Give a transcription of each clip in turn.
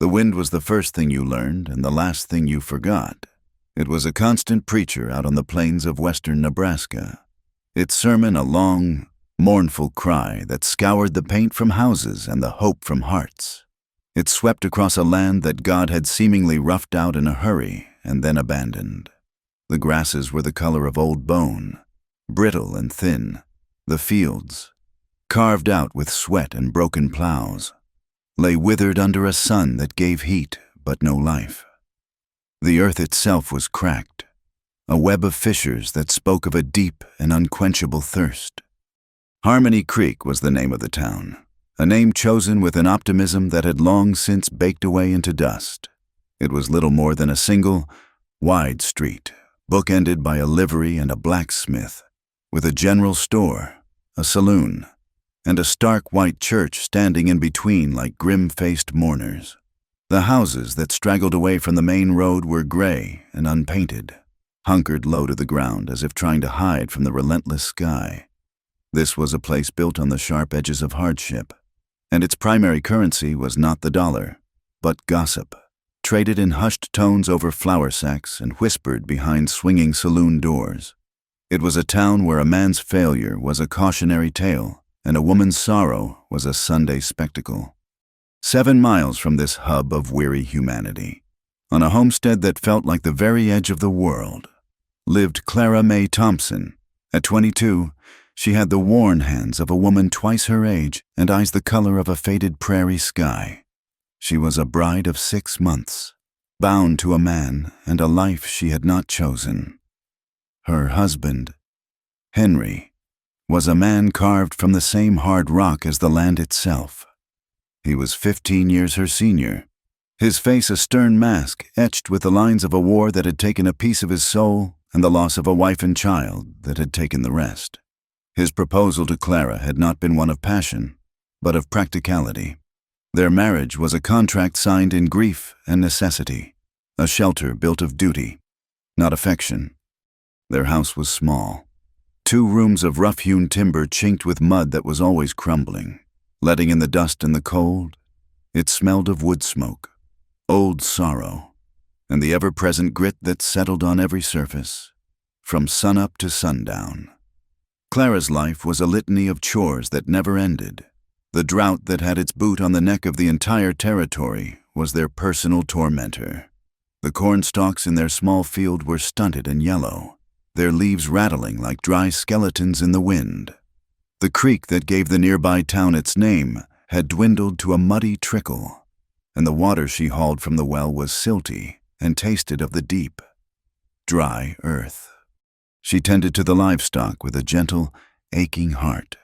The wind was the first thing you learned and the last thing you forgot. It was a constant preacher out on the plains of western Nebraska. Its sermon a long, mournful cry that scoured the paint from houses and the hope from hearts. It swept across a land that God had seemingly roughed out in a hurry and then abandoned. The grasses were the color of old bone, brittle and thin. The fields, carved out with sweat and broken plows, lay withered under a sun that gave heat but no life. The earth itself was cracked, a web of fissures that spoke of a deep and unquenchable thirst. Harmony Creek was the name of the town, a name chosen with an optimism that had long since baked away into dust. It was little more than a single, wide street, bookended by a livery and a blacksmith, with a general store, a saloon, and a stark white church standing in between like grim-faced mourners. The houses that straggled away from the main road were gray and unpainted, hunkered low to the ground as if trying to hide from the relentless sky. This was a place built on the sharp edges of hardship, and its primary currency was not the dollar, but gossip, traded in hushed tones over flour sacks and whispered behind swinging saloon doors. It was a town where a man's failure was a cautionary tale and a woman's sorrow was a Sunday spectacle. 7 miles from this hub of weary humanity, on a homestead that felt like the very edge of the world, lived Clara Mae Thompson. At 22, she had the worn hands of a woman twice her age and eyes the color of a faded prairie sky. She was a bride of 6 months, bound to a man and a life she had not chosen. Her husband, Henry, was a man carved from the same hard rock as the land itself. He was 15 years her senior, his face a stern mask etched with the lines of a war that had taken a piece of his soul and the loss of a wife and child that had taken the rest. His proposal to Clara had not been one of passion, but of practicality. Their marriage was a contract signed in grief and necessity, a shelter built of duty, not affection. Their house was small, 2 rooms of rough-hewn timber chinked with mud that was always crumbling, letting in the dust and the cold. It smelled of wood smoke, old sorrow, and the ever-present grit that settled on every surface, from sunup to sundown. Clara's life was a litany of chores that never ended. The drought that had its boot on the neck of the entire territory was their personal tormentor. The corn stalks in their small field were stunted and yellow, their leaves rattling like dry skeletons in the wind. The creek that gave the nearby town its name had dwindled to a muddy trickle, and the water she hauled from the well was silty and tasted of the deep, dry earth. She tended to the livestock with a gentle, aching heart.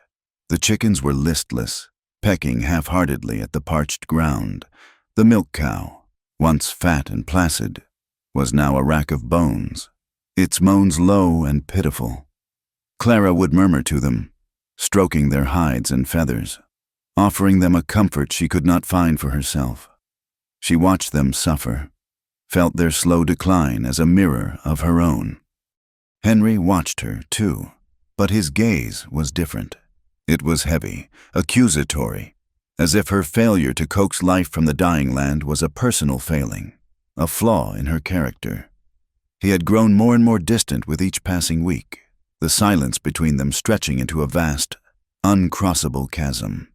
The chickens were listless, pecking half-heartedly at the parched ground. The milk cow, once fat and placid, was now a rack of bones, its moans low and pitiful. Clara would murmur to them, stroking their hides and feathers, offering them a comfort she could not find for herself. She watched them suffer, felt their slow decline as a mirror of her own. Henry watched her, too, but his gaze was different. It was heavy, accusatory, as if her failure to coax life from the dying land was a personal failing, a flaw in her character. He had grown more and more distant with each passing week, the silence between them stretching into a vast, uncrossable chasm.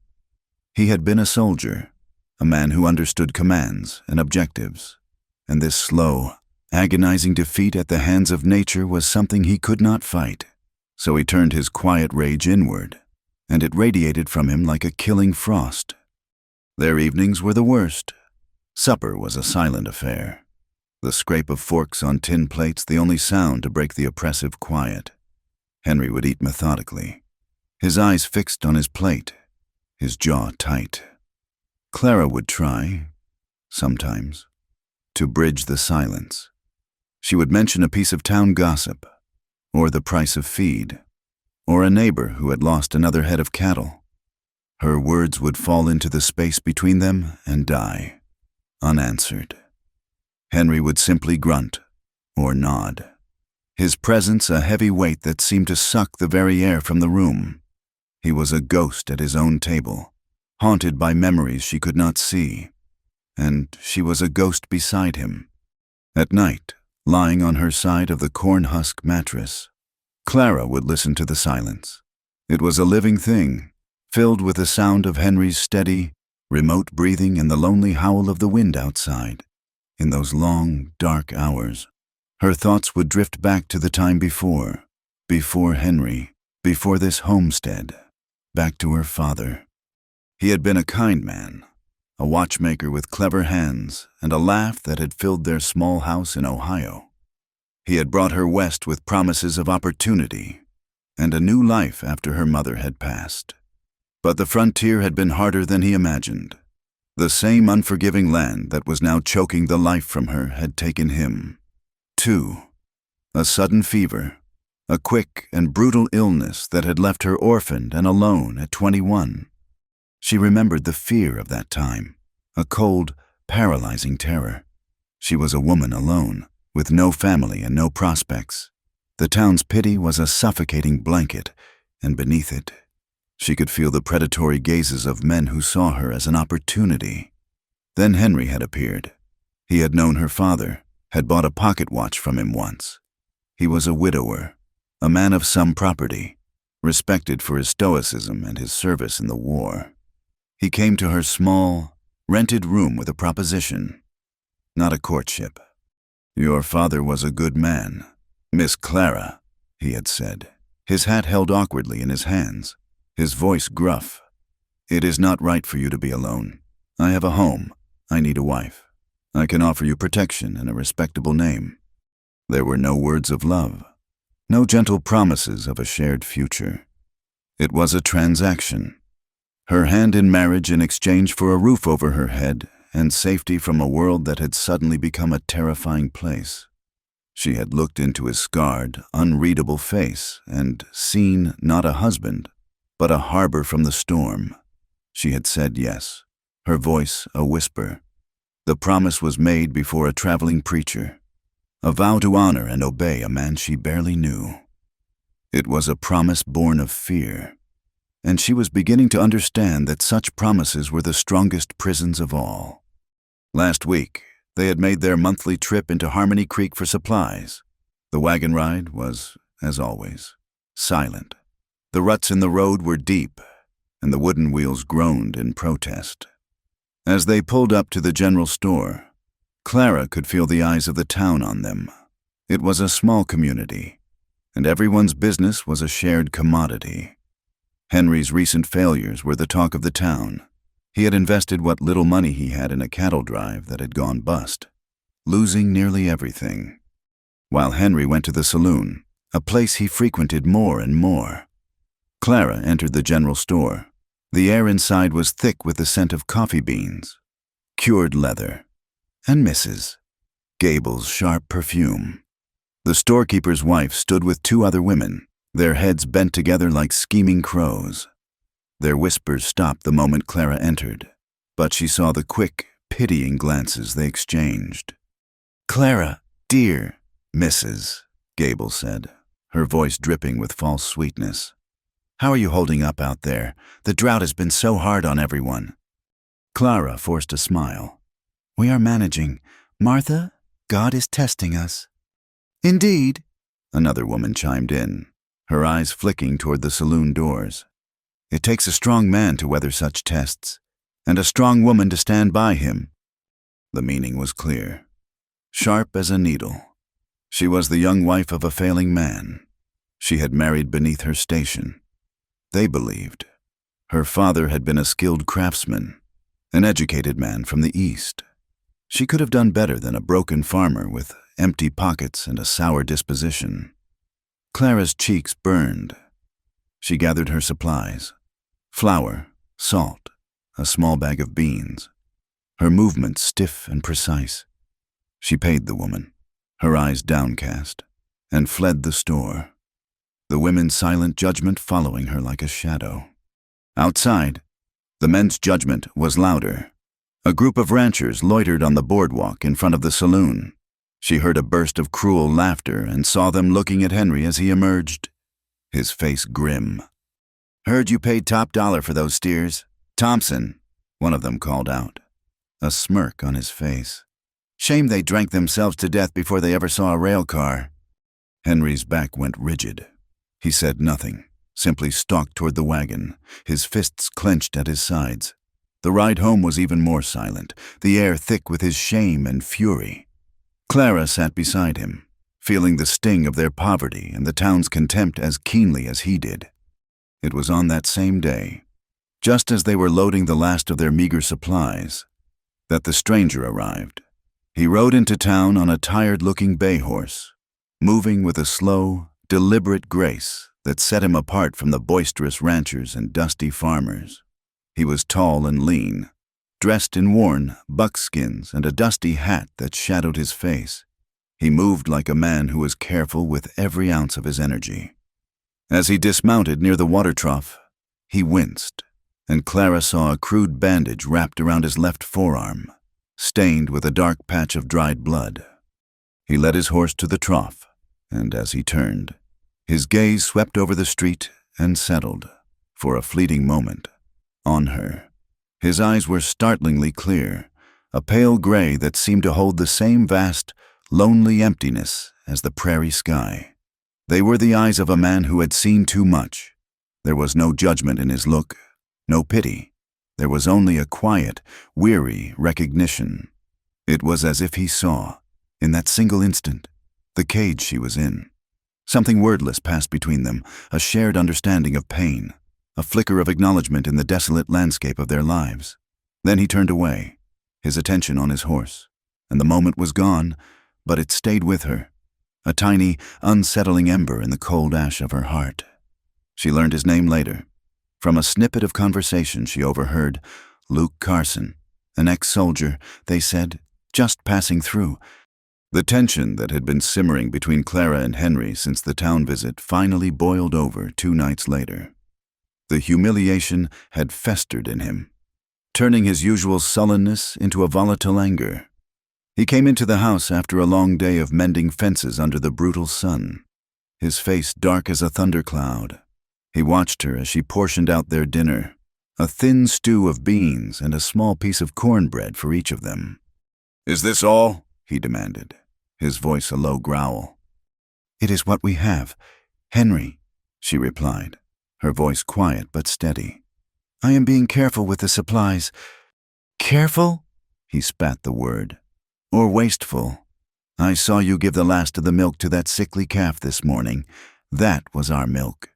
He had been a soldier, a man who understood commands and objectives, and this slow, agonizing defeat at the hands of nature was something he could not fight. So he turned his quiet rage inward, and it radiated from him like a killing frost. Their evenings were the worst. Supper was a silent affair, the scrape of forks on tin plates the only sound to break the oppressive quiet. Henry would eat methodically, his eyes fixed on his plate, his jaw tight. Clara would try, sometimes, to bridge the silence. She would mention a piece of town gossip, or the price of feed, or a neighbor who had lost another head of cattle. Her words would fall into the space between them and die, unanswered. Henry would simply grunt or nod, his presence a heavy weight that seemed to suck the very air from the room. He was a ghost at his own table, haunted by memories she could not see. and she was a ghost beside him. At night, lying on her side of the corn husk mattress, Clara would listen to the silence. It was a living thing, filled with the sound of Henry's steady, remote breathing and the lonely howl of the wind outside. In those long, dark hours, her thoughts would drift back to the time before Henry, before this homestead, back to her father. He had been a kind man, a watchmaker with clever hands and a laugh that had filled their small house in Ohio. He had brought her west with promises of opportunity and a new life after her mother had passed. But the frontier had been harder than he imagined. The same unforgiving land that was now choking the life from her had taken him, too. A sudden fever, a quick and brutal illness that had left her orphaned and alone at 21. She remembered the fear of that time, a cold, paralyzing terror. She was a woman alone, with no family and no prospects. The town's pity was a suffocating blanket, and beneath it, she could feel the predatory gazes of men who saw her as an opportunity. Then Henry had appeared. He had known her father, had bought a pocket watch from him once. He was a widower, a man of some property, respected for his stoicism and his service in the war. He came to her small, rented room with a proposition, not a courtship. "Your father was a good man, Miss Clara," he had said, his hat held awkwardly in his hands, his voice gruff. "It is not right for you to be alone. I have a home. I need a wife. I can offer you protection and a respectable name." There were no words of love, no gentle promises of a shared future. It was a transaction. Her hand in marriage in exchange for a roof over her head and safety from a world that had suddenly become a terrifying place. She had looked into his scarred, unreadable face and seen not a husband, but a harbor from the storm. She had said yes, her voice a whisper. The promise was made before a traveling preacher, a vow to honor and obey a man she barely knew. It was a promise born of fear, and she was beginning to understand that such promises were the strongest prisons of all. Last week, they had made their monthly trip into Harmony Creek for supplies. The wagon ride was, as always, silent. The ruts in the road were deep, and the wooden wheels groaned in protest. As they pulled up to the general store, Clara could feel the eyes of the town on them. It was a small community, and everyone's business was a shared commodity. Henry's recent failures were the talk of the town. He had invested what little money he had in a cattle drive that had gone bust, losing nearly everything. While Henry went to the saloon, a place he frequented more and more, Clara entered the general store. The air inside was thick with the scent of coffee beans, cured leather, and Mrs. Gable's sharp perfume. The storekeeper's wife stood with two other women, their heads bent together like scheming crows. Their whispers stopped the moment Clara entered, but she saw the quick, pitying glances they exchanged. "Clara, dear," Mrs. Gable said, her voice dripping with false sweetness. "How are you holding up out there? The drought has been so hard on everyone." Clara forced a smile. "We are managing. Martha, God is testing us." "Indeed," another woman chimed in, her eyes flicking toward the saloon doors. "It takes a strong man to weather such tests, and a strong woman to stand by him." The meaning was clear, sharp as a needle. She was the young wife of a failing man. She had married beneath her station. They believed. Her father had been a skilled craftsman, an educated man from the East. She could have done better than a broken farmer with empty pockets and a sour disposition. Clara's cheeks burned. She gathered her supplies: flour, salt, a small bag of beans. Her movements stiff and precise. She paid the woman, her eyes downcast, and fled the store, the women's silent judgment following her like a shadow. Outside, the men's judgment was louder. A group of ranchers loitered on the boardwalk in front of the saloon. She heard a burst of cruel laughter and saw them looking at Henry as he emerged, his face grim. "Heard you paid top dollar for those steers. Thompson," one of them called out. a smirk on his face. Shame they drank themselves to death before they ever saw a rail car. Henry's back went rigid. He said nothing, simply stalked toward the wagon, his fists clenched at his sides. The ride home was even more silent, the air thick with his shame and fury. Clara sat beside him, feeling the sting of their poverty and the town's contempt as keenly as he did. It was on that same day, just as they were loading the last of their meager supplies, that the stranger arrived. He rode into town on a tired-looking bay horse, moving with a slow, deliberate grace that set him apart from the boisterous ranchers and dusty farmers. He was tall and lean, dressed in worn buckskins and a dusty hat that shadowed his face. He moved like a man who was careful with every ounce of his energy. As he dismounted near the water trough, he winced, and Clara saw a crude bandage wrapped around his left forearm, stained with a dark patch of dried blood. He led his horse to the trough, and as he turned, his gaze swept over the street and settled, for a fleeting moment, on her. His eyes were startlingly clear, a pale gray that seemed to hold the same vast, lonely emptiness as the prairie sky. They were the eyes of a man who had seen too much. There was no judgment in his look, no pity. There was only a quiet, weary recognition. It was as if he saw, in that single instant, the cage she was in. Something wordless passed between them, a shared understanding of pain, a flicker of acknowledgement in the desolate landscape of their lives. Then he turned away, his attention on his horse, and the moment was gone, but it stayed with her, a tiny, unsettling ember in the cold ash of her heart. She learned his name later. From a snippet of conversation she overheard, Luke Carson, an ex-soldier, they said, just passing through. The tension that had been simmering between Clara and Henry since the town visit finally boiled over 2 nights later. The humiliation had festered in him, turning his usual sullenness into a volatile anger. He came into the house after a long day of mending fences under the brutal sun, his face dark as a thundercloud. He watched her as she portioned out their dinner, a thin stew of beans and a small piece of cornbread for each of them. "Is this all?" he demanded, his voice a low growl. "It is what we have, Henry," she replied, her voice quiet but steady. "I am being careful with the supplies." "Careful?" He spat the word. "Or wasteful. I saw you give the last of the milk to that sickly calf this morning. That was our milk."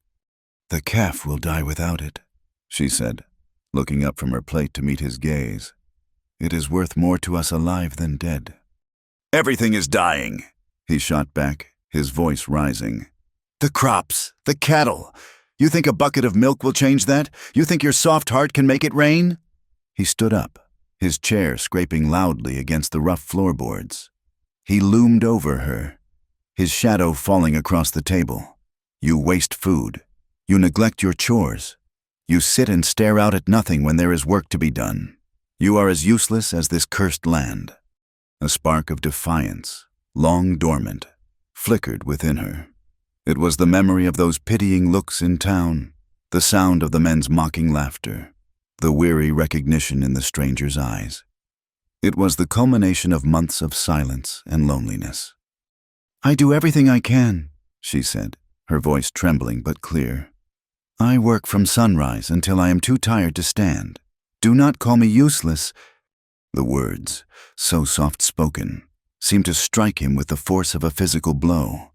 "The calf will die without it," she said, looking up from her plate to meet his gaze. "It is worth more to us alive than dead." "Everything is dying," he shot back, his voice rising. "The crops, the cattle. You think a bucket of milk will change that? You think your soft heart can make it rain?" He stood up, his chair scraping loudly against the rough floorboards. He loomed over her, his shadow falling across the table. "You waste food. You neglect your chores. You sit and stare out at nothing when there is work to be done. You are as useless as this cursed land." A spark of defiance, long dormant, flickered within her. It was the memory of those pitying looks in town, the sound of the men's mocking laughter, the weary recognition in the stranger's eyes. It was the culmination of months of silence and loneliness. "I do everything I can," she said, her voice trembling but clear. "I work from sunrise until I am too tired to stand. Do not call me useless." The words, so soft-spoken, seemed to strike him with the force of a physical blow.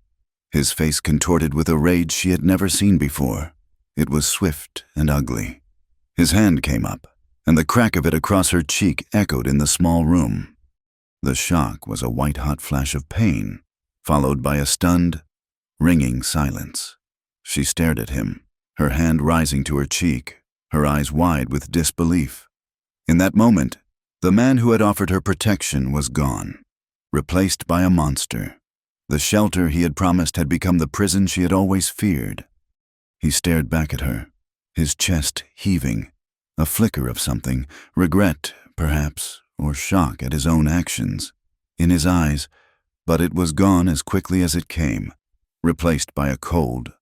His face contorted with a rage she had never seen before. It was swift and ugly. His hand came up, and the crack of it across her cheek echoed in the small room. The shock was a white-hot flash of pain, followed by a stunned, ringing silence. She stared at him, her hand rising to her cheek, her eyes wide with disbelief. In that moment, the man who had offered her protection was gone, replaced by a monster. The shelter he had promised had become the prison she had always feared. He stared back at her, his chest heaving, a flicker of something, regret, perhaps, or shock at his own actions, in his eyes, but it was gone as quickly as it came, replaced by a cold,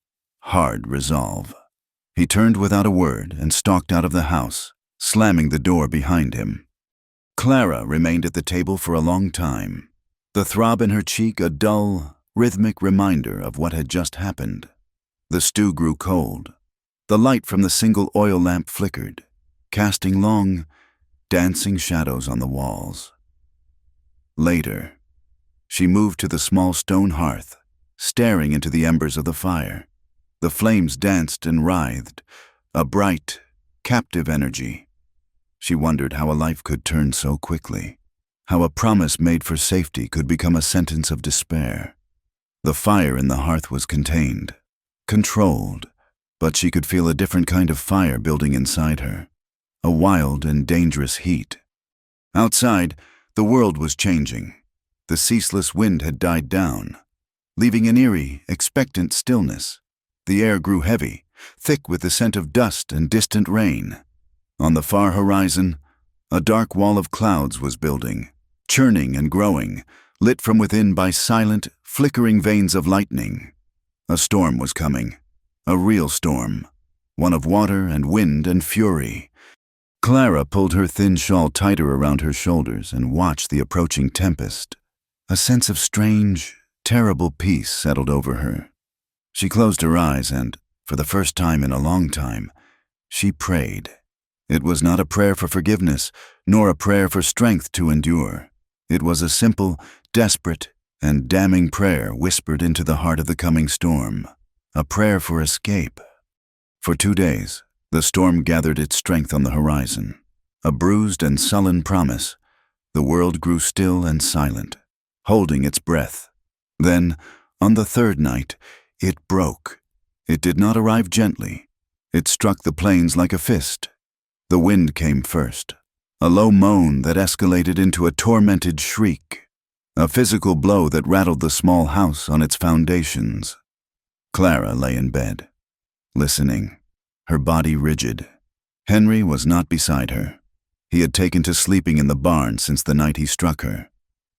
hard resolve. He turned without a word and stalked out of the house, slamming the door behind him. Clara remained at the table for a long time, the throb in her cheek a dull, rhythmic reminder of what had just happened. The stew grew cold. The light from the single oil lamp flickered, casting long, dancing shadows on the walls. Later, she moved to the small stone hearth, staring into the embers of the fire. The flames danced and writhed, a bright, captive energy. She wondered how a life could turn so quickly, how a promise made for safety could become a sentence of despair. The fire in the hearth was contained, controlled, but she could feel a different kind of fire building inside her, a wild and dangerous heat. Outside, the world was changing. The ceaseless wind had died down, leaving an eerie, expectant stillness. The air grew heavy, thick with the scent of dust and distant rain. On the far horizon, a dark wall of clouds was building, churning and growing, lit from within by silent, flickering veins of lightning. A storm was coming, a real storm, one of water and wind and fury. Clara pulled her thin shawl tighter around her shoulders and watched the approaching tempest. A sense of strange, terrible peace settled over her. She closed her eyes and, for the first time in a long time, she prayed. It was not a prayer for forgiveness, nor a prayer for strength to endure. It was a simple, desperate, and damning prayer whispered into the heart of the coming storm, a prayer for escape. For 2 days, the storm gathered its strength on the horizon, a bruised and sullen promise. The world grew still and silent, holding its breath. Then, on the third night, it broke. It did not arrive gently. It struck the plains like a fist. The wind came first, a low moan that escalated into a tormented shriek, a physical blow that rattled the small house on its foundations. Clara lay in bed, listening, her body rigid. Henry was not beside her. He had taken to sleeping in the barn since the night he struck her,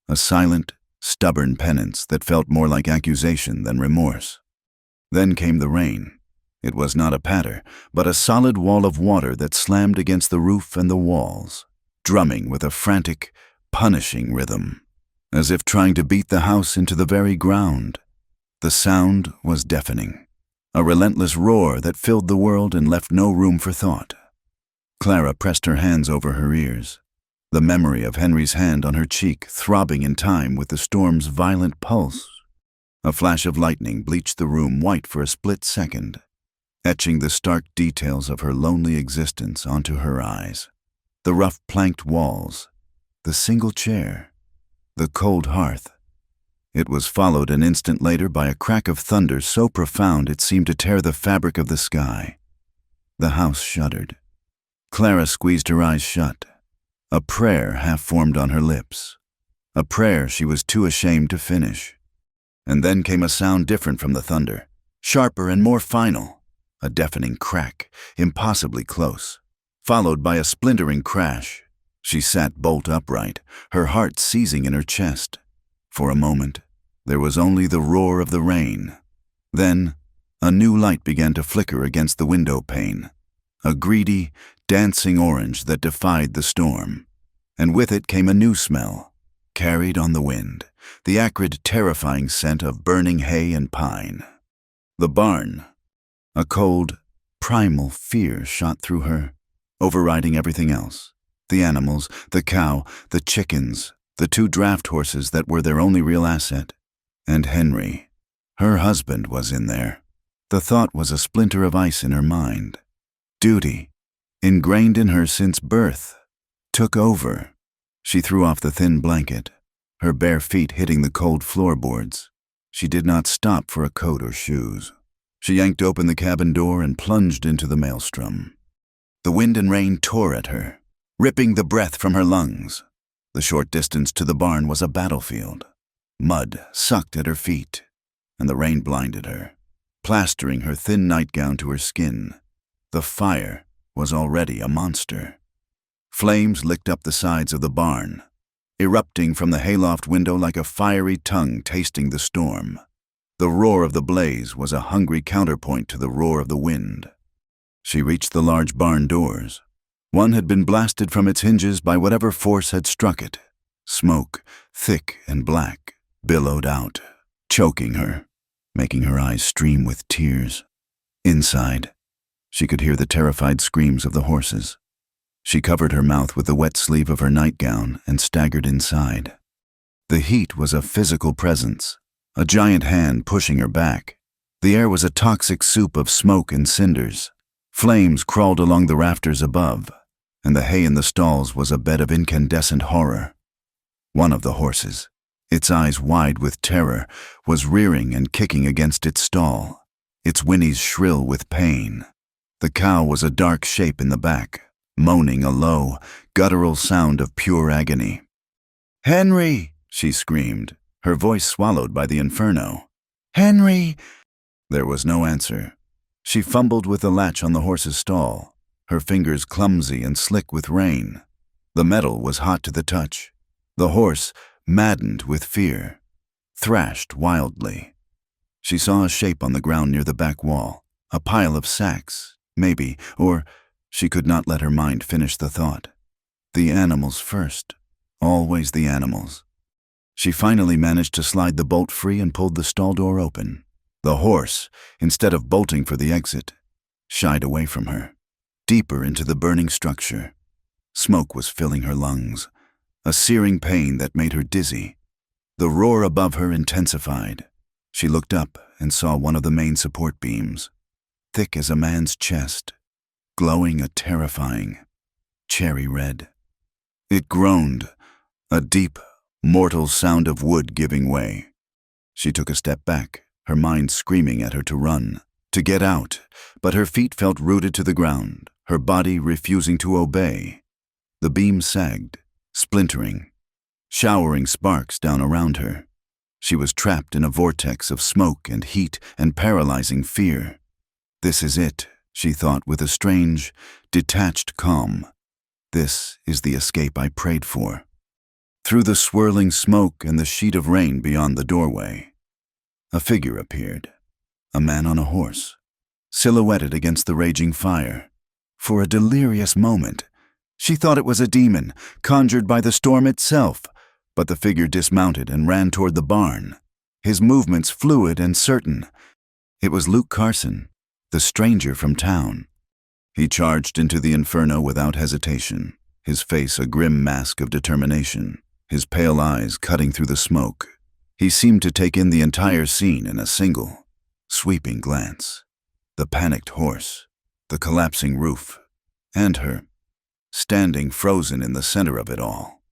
a silent, stubborn penance that felt more like accusation than remorse. Then came the rain. It was not a patter, but a solid wall of water that slammed against the roof and the walls, drumming with a frantic, punishing rhythm, as if trying to beat the house into the very ground. The sound was deafening, a relentless roar that filled the world and left no room for thought. Clara pressed her hands over her ears, the memory of Henry's hand on her cheek throbbing in time with the storm's violent pulse. A flash of lightning bleached the room white for a split second, etching the stark details of her lonely existence onto her eyes. The rough planked walls, the single chair, the cold hearth. It was followed an instant later by a crack of thunder so profound it seemed to tear the fabric of the sky. The house shuddered. Clara squeezed her eyes shut. A prayer half formed on her lips, a prayer she was too ashamed to finish. And then came a sound different from the thunder, sharper and more final. A deafening crack, impossibly close, followed by a splintering crash. She sat bolt upright, her heart seizing in her chest. For a moment, there was only the roar of the rain. Then, a new light began to flicker against the window pane, a greedy, dancing orange that defied the storm. And with it came a new smell, carried on the wind, the acrid, terrifying scent of burning hay and pine. The barn. A cold, primal fear shot through her, overriding everything else. The animals, the cow, the chickens, the 2 draft horses that were their only real asset. And Henry. Her husband was in there. The thought was a splinter of ice in her mind. Duty, ingrained in her since birth, took over. She threw off the thin blanket, her bare feet hitting the cold floorboards. She did not stop for a coat or shoes. She yanked open the cabin door and plunged into the maelstrom. The wind and rain tore at her, ripping the breath from her lungs. The short distance to the barn was a battlefield. Mud sucked at her feet, and the rain blinded her, plastering her thin nightgown to her skin. The fire was already a monster. Flames licked up the sides of the barn, erupting from the hayloft window like a fiery tongue tasting the storm. The roar of the blaze was a hungry counterpoint to the roar of the wind. She reached the large barn doors. One had been blasted from its hinges by whatever force had struck it. Smoke, thick and black, billowed out, choking her, making her eyes stream with tears. Inside, she could hear the terrified screams of the horses. She covered her mouth with the wet sleeve of her nightgown and staggered inside. The heat was a physical presence, a giant hand pushing her back. The air was a toxic soup of smoke and cinders. Flames crawled along the rafters above, and the hay in the stalls was a bed of incandescent horror. One of the horses, its eyes wide with terror, was rearing and kicking against its stall, its whinnies shrill with pain. The cow was a dark shape in the back, moaning a low, guttural sound of pure agony. "Henry!" she screamed, her voice swallowed by the inferno. "Henry!" There was no answer. She fumbled with the latch on the horse's stall, her fingers clumsy and slick with rain. The metal was hot to the touch. The horse, maddened with fear, thrashed wildly. She saw a shape on the ground near the back wall, a pile of sacks, maybe, or she could not let her mind finish the thought. The animals first, always the animals. She finally managed to slide the bolt free and pulled the stall door open. The horse, instead of bolting for the exit, shied away from her, deeper into the burning structure. Smoke was filling her lungs, a searing pain that made her dizzy. The roar above her intensified. She looked up and saw one of the main support beams, thick as a man's chest, glowing a terrifying cherry red. It groaned, a deep, mortal sound of wood giving way. She took a step back, her mind screaming at her to run, to get out, but her feet felt rooted to the ground, her body refusing to obey. The beam sagged, splintering, showering sparks down around her. She was trapped in a vortex of smoke and heat and paralyzing fear. This is it, she thought with a strange, detached calm. This is the escape I prayed for. Through the swirling smoke and the sheet of rain beyond the doorway, a figure appeared, a man on a horse, silhouetted against the raging fire. For a delirious moment, she thought it was a demon, conjured by the storm itself, but the figure dismounted and ran toward the barn, his movements fluid and certain. It was Luke Carson, the stranger from town. He charged into the inferno without hesitation, his face a grim mask of determination, his pale eyes cutting through the smoke. He seemed to take in the entire scene in a single, sweeping glance. The panicked horse, the collapsing roof, and her, standing frozen in the center of it all.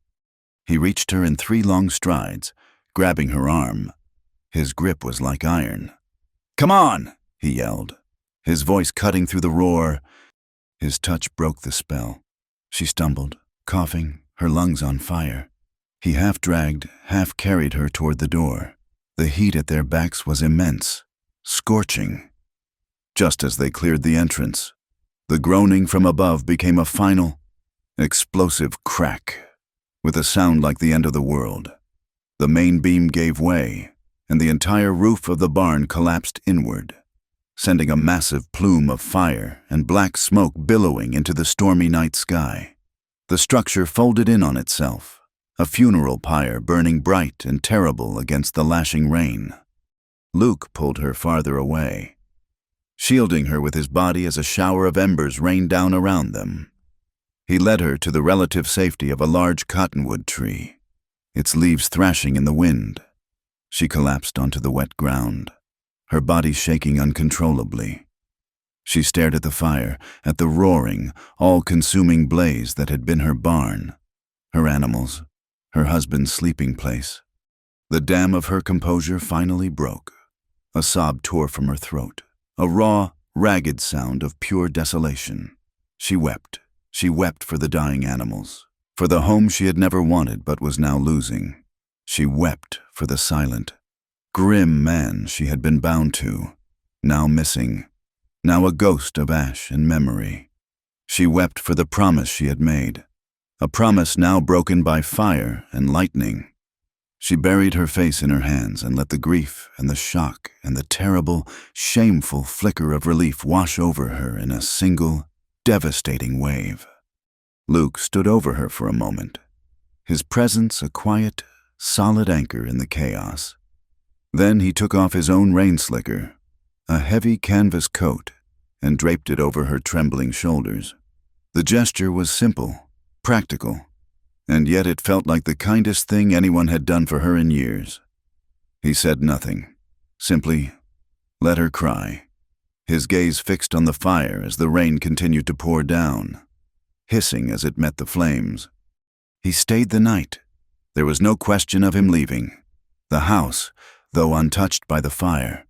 He reached her in 3 long strides, grabbing her arm. His grip was like iron. "Come on!" he yelled, his voice cutting through the roar. His touch broke the spell. She stumbled, coughing, her lungs on fire. He half dragged, half carried her toward the door. The heat at their backs was immense, scorching. Just as they cleared the entrance, the groaning from above became a final, explosive crack, with a sound like the end of the world. The main beam gave way, and the entire roof of the barn collapsed inward, sending a massive plume of fire and black smoke billowing into the stormy night sky. The structure folded in on itself, a funeral pyre burning bright and terrible against the lashing rain. Luke pulled her farther away, shielding her with his body as a shower of embers rained down around them. He led her to the relative safety of a large cottonwood tree, its leaves thrashing in the wind. She collapsed onto the wet ground, her body shaking uncontrollably. She stared at the fire, at the roaring, all-consuming blaze that had been her barn, her animals, her husband's sleeping place. The dam of her composure finally broke. A sob tore from her throat, a raw, ragged sound of pure desolation. She wept. She wept for the dying animals, for the home she had never wanted but was now losing. She wept for the silent, grim man she had been bound to, now missing, now a ghost of ash and memory. She wept for the promise she had made, a promise now broken by fire and lightning. She buried her face in her hands and let the grief and the shock and the terrible, shameful flicker of relief wash over her in a single, devastating wave. Luke stood over her for a moment, his presence a quiet, solid anchor in the chaos. Then he took off his own rain slicker, a heavy canvas coat, and draped it over her trembling shoulders. The gesture was simple, practical, and yet it felt like the kindest thing anyone had done for her in years. He said nothing, simply let her cry, his gaze fixed on the fire as the rain continued to pour down, hissing as it met the flames. He stayed the night. There was no question of him leaving. The house, though untouched by the fire,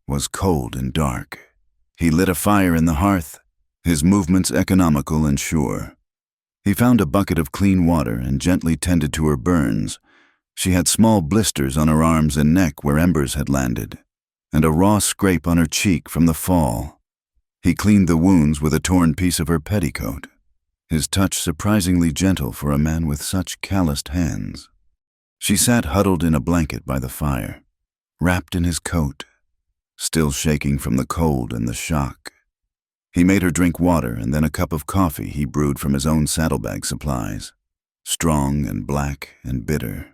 was cold and dark. He lit a fire in the hearth, his movements economical and sure. He found a bucket of clean water and gently tended to her burns. She had small blisters on her arms and neck where embers had landed, and a raw scrape on her cheek from the fall. He cleaned the wounds with a torn piece of her petticoat, his touch surprisingly gentle for a man with such calloused hands. She sat huddled in a blanket by the fire, wrapped in his coat, still shaking from the cold and the shock. He made her drink water and then a cup of coffee he brewed from his own saddlebag supplies, strong and black and bitter.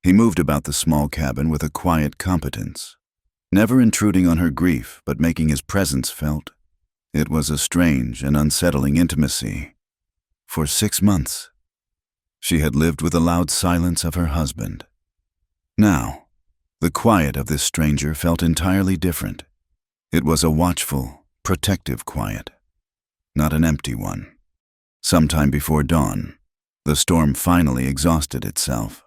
He moved about the small cabin with a quiet competence, never intruding on her grief but making his presence felt. It was a strange and unsettling intimacy. For 6 months, she had lived with the loud silence of her husband. Now, the quiet of this stranger felt entirely different. It was a watchful, protective quiet, not an empty one. Sometime before dawn, the storm finally exhausted itself.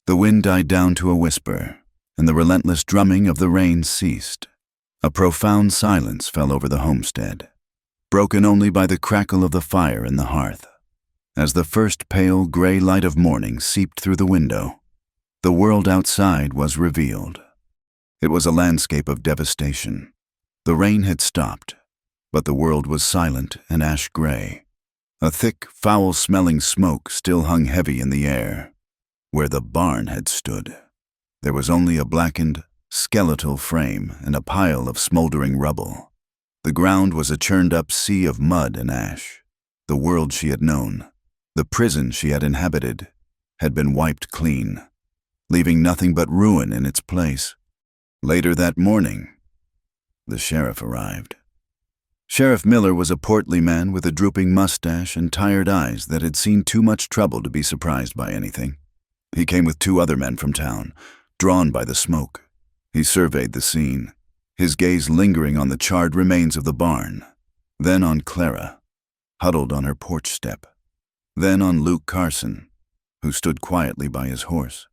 The wind died down to a whisper, and the relentless drumming of the rain ceased. A profound silence fell over the homestead, broken only by the crackle of the fire in the hearth. As the first pale gray light of morning seeped through the window, the world outside was revealed. It was a landscape of devastation. The rain had stopped, but the world was silent and ash-gray. A thick, foul-smelling smoke still hung heavy in the air. Where the barn had stood, there was only a blackened, skeletal frame and a pile of smoldering rubble. The ground was a churned-up sea of mud and ash. The world she had known, the prison she had inhabited, had been wiped clean, leaving nothing but ruin in its place. Later that morning, the sheriff arrived. Sheriff Miller was a portly man with a drooping mustache and tired eyes that had seen too much trouble to be surprised by anything. He came with 2 other men from town, drawn by the smoke. He surveyed the scene, his gaze lingering on the charred remains of the barn, then on Clara, huddled on her porch step, then on Luke Carson, who stood quietly by his horse.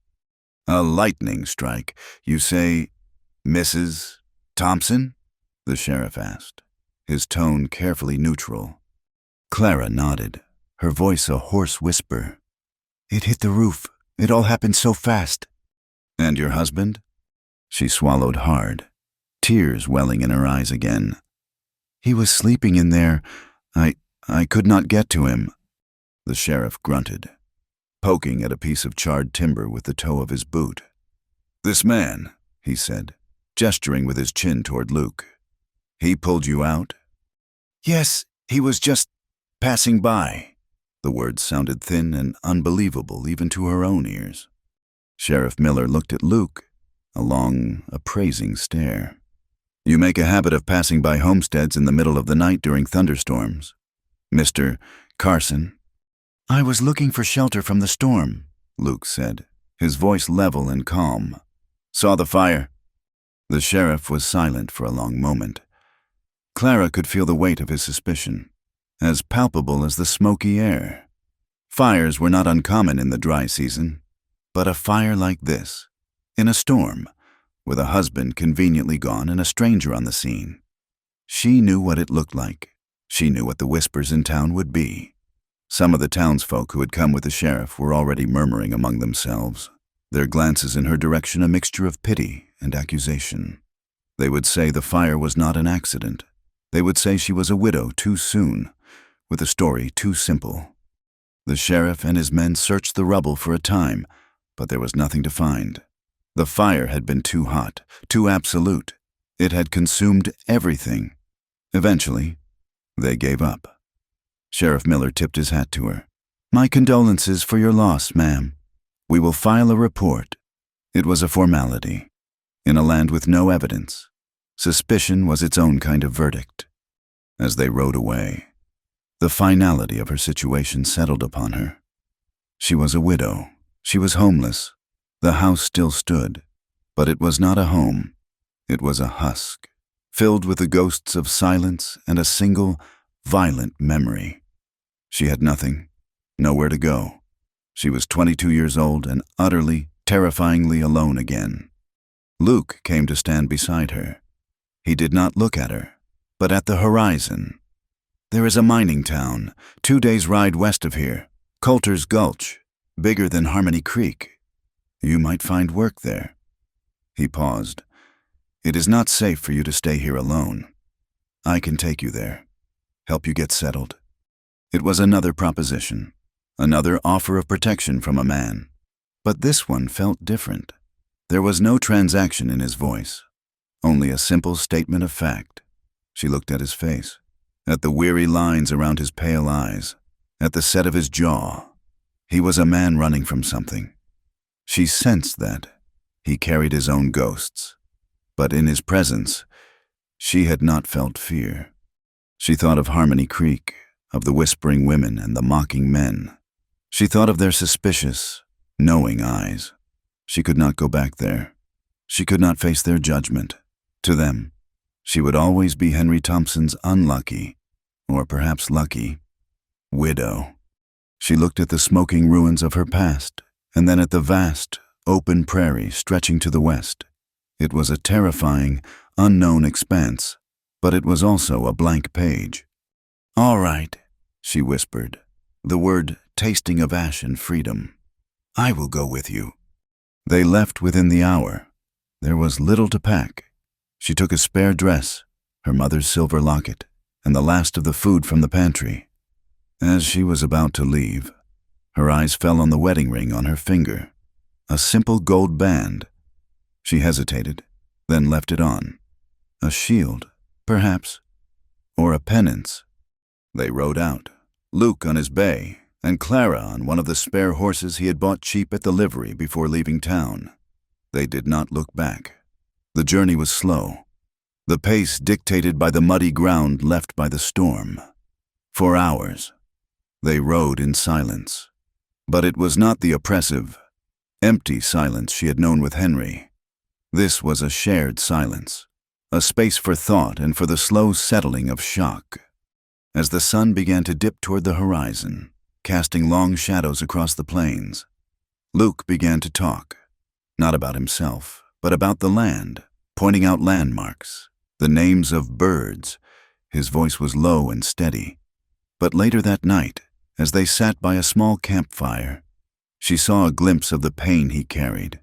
"A lightning strike, you say, Mrs. Thompson?" the sheriff asked, his tone carefully neutral. Clara nodded, her voice a hoarse whisper. "It hit the roof. It all happened so fast." "And your husband?" She swallowed hard, tears welling in her eyes again. "He was sleeping in there. I could not get to him." The sheriff grunted, poking at a piece of charred timber with the toe of his boot. "This man," he said, gesturing with his chin toward Luke. "He pulled you out?" "Yes, he was just passing by." The words sounded thin and unbelievable even to her own ears. Sheriff Miller looked at Luke, a long, appraising stare. "You make a habit of passing by homesteads in the middle of the night during thunderstorms, Mr. Carson?" "I was looking for shelter from the storm," Luke said, his voice level and calm. "Saw the fire?" The sheriff was silent for a long moment. Clara could feel the weight of his suspicion, as palpable as the smoky air. Fires were not uncommon in the dry season, but a fire like this, in a storm, with a husband conveniently gone and a stranger on the scene. She knew what it looked like. She knew what the whispers in town would be. Some of the townsfolk who had come with the sheriff were already murmuring among themselves, their glances in her direction a mixture of pity and accusation. They would say the fire was not an accident. They would say she was a widow too soon, with a story too simple. The sheriff and his men searched the rubble for a time, but there was nothing to find. The fire had been too hot, too absolute. It had consumed everything. Eventually, they gave up. Sheriff Miller tipped his hat to her. My condolences for your loss, ma'am. We will file a report. It was a formality. In a land with no evidence, suspicion was its own kind of verdict. As they rode away, the finality of her situation settled upon her. She was a widow. She was homeless. The house still stood, but it was not a home. It was a husk, filled with the ghosts of silence and a single, violent memory. She had nothing, nowhere to go. She was 22 years old and utterly, terrifyingly alone again. Luke came to stand beside her. He did not look at her, but at the horizon. There is a mining town, 2 days' ride west of here, Coulter's Gulch, bigger than Harmony Creek. You might find work there. He paused. It is not safe for you to stay here alone. I can take you there, help you get settled. It was another proposition, another offer of protection from a man. But this one felt different. There was no transaction in his voice, only a simple statement of fact. She looked at his face, at the weary lines around his pale eyes, at the set of his jaw. He was a man running from something. She sensed that. He carried his own ghosts. But in his presence, she had not felt fear. She thought of Harmony Creek, of the whispering women and the mocking men. She thought of their suspicious, knowing eyes. She could not go back there. She could not face their judgment. To them, she would always be Henry Thompson's unlucky, or perhaps lucky, widow. She looked at the smoking ruins of her past, and then at the vast, open prairie stretching to the west. It was a terrifying, unknown expanse, but it was also a blank page. "All right," she whispered, the word tasting of ash and freedom. "I will go with you." They left within the hour. There was little to pack. She took a spare dress, her mother's silver locket, and the last of the food from the pantry. As she was about to leave, her eyes fell on the wedding ring on her finger, a simple gold band. She hesitated, then left it on. A shield, perhaps, or a penance. They rode out, Luke on his bay, and Clara on one of the spare horses he had bought cheap at the livery before leaving town. They did not look back. The journey was slow, the pace dictated by the muddy ground left by the storm. For hours, they rode in silence. But it was not the oppressive, empty silence she had known with Henry. This was a shared silence, a space for thought and for the slow settling of shock. As the sun began to dip toward the horizon, casting long shadows across the plains, Luke began to talk, not about himself, but about the land, pointing out landmarks, the names of birds. His voice was low and steady. But later that night, as they sat by a small campfire, she saw a glimpse of the pain he carried.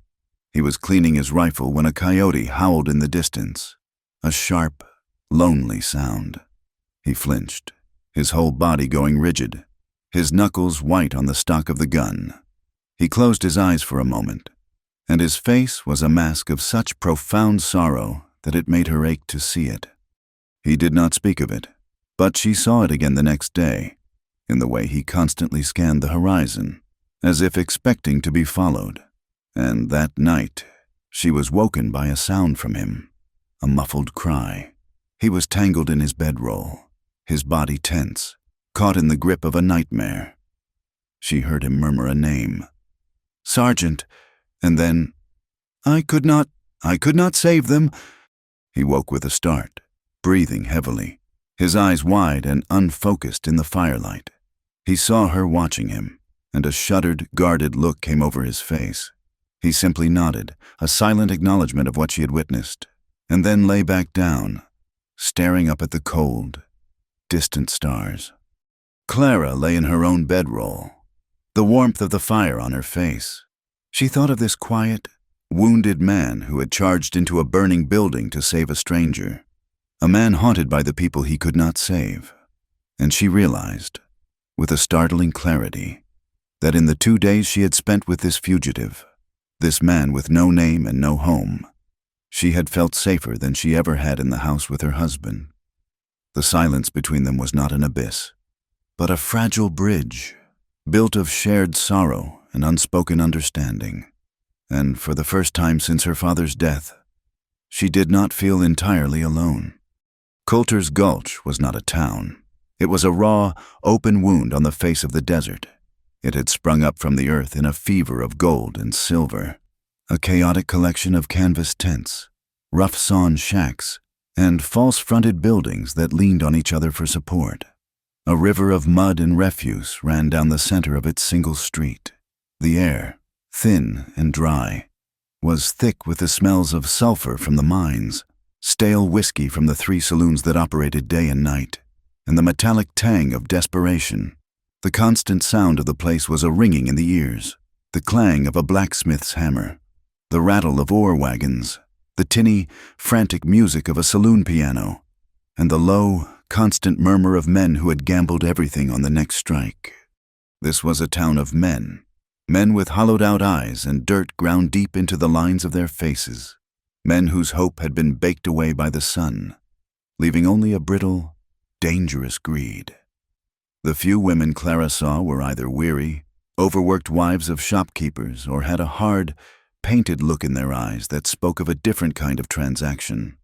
He was cleaning his rifle when a coyote howled in the distance, a sharp, lonely sound. He flinched, his whole body going rigid, his knuckles white on the stock of the gun. He closed his eyes for a moment, and his face was a mask of such profound sorrow that it made her ache to see it. He did not speak of it, but she saw it again the next day, in the way he constantly scanned the horizon, as if expecting to be followed. And that night, she was woken by a sound from him, a muffled cry. He was tangled in his bedroll, his body tense, caught in the grip of a nightmare. She heard him murmur a name. "Sergeant," and then, I could not save them." He woke with a start, breathing heavily, his eyes wide and unfocused in the firelight. He saw her watching him, and a shuddered, guarded look came over his face. He simply nodded, a silent acknowledgement of what she had witnessed, and then lay back down, staring up at the cold, distant stars. Clara lay in her own bedroll, the warmth of the fire on her face. She thought of this quiet, wounded man who had charged into a burning building to save a stranger, a man haunted by the people he could not save. And she realized, with a startling clarity, that in the 2 days she had spent with this fugitive, this man with no name and no home, she had felt safer than she ever had in the house with her husband. The silence between them was not an abyss, but a fragile bridge, built of shared sorrow and unspoken understanding. And for the first time since her father's death, she did not feel entirely alone. Coulter's Gulch was not a town. It was a raw, open wound on the face of the desert. It had sprung up from the earth in a fever of gold and silver, a chaotic collection of canvas tents, rough-sawn shacks, and false-fronted buildings that leaned on each other for support. A river of mud and refuse ran down the center of its single street. The air, thin and dry, was thick with the smells of sulfur from the mines, stale whiskey from the 3 saloons that operated day and night, and the metallic tang of desperation. The constant sound of the place was a ringing in the ears, the clang of a blacksmith's hammer, the rattle of ore wagons, the tinny, frantic music of a saloon piano, and the low, constant murmur of men who had gambled everything on the next strike. This was a town of men with hollowed-out eyes and dirt ground deep into the lines of their faces, men whose hope had been baked away by the sun, leaving only a brittle, dangerous greed. The few women Clara saw were either weary, overworked wives of shopkeepers, or had a hard, painted look in their eyes that spoke of a different kind of transaction.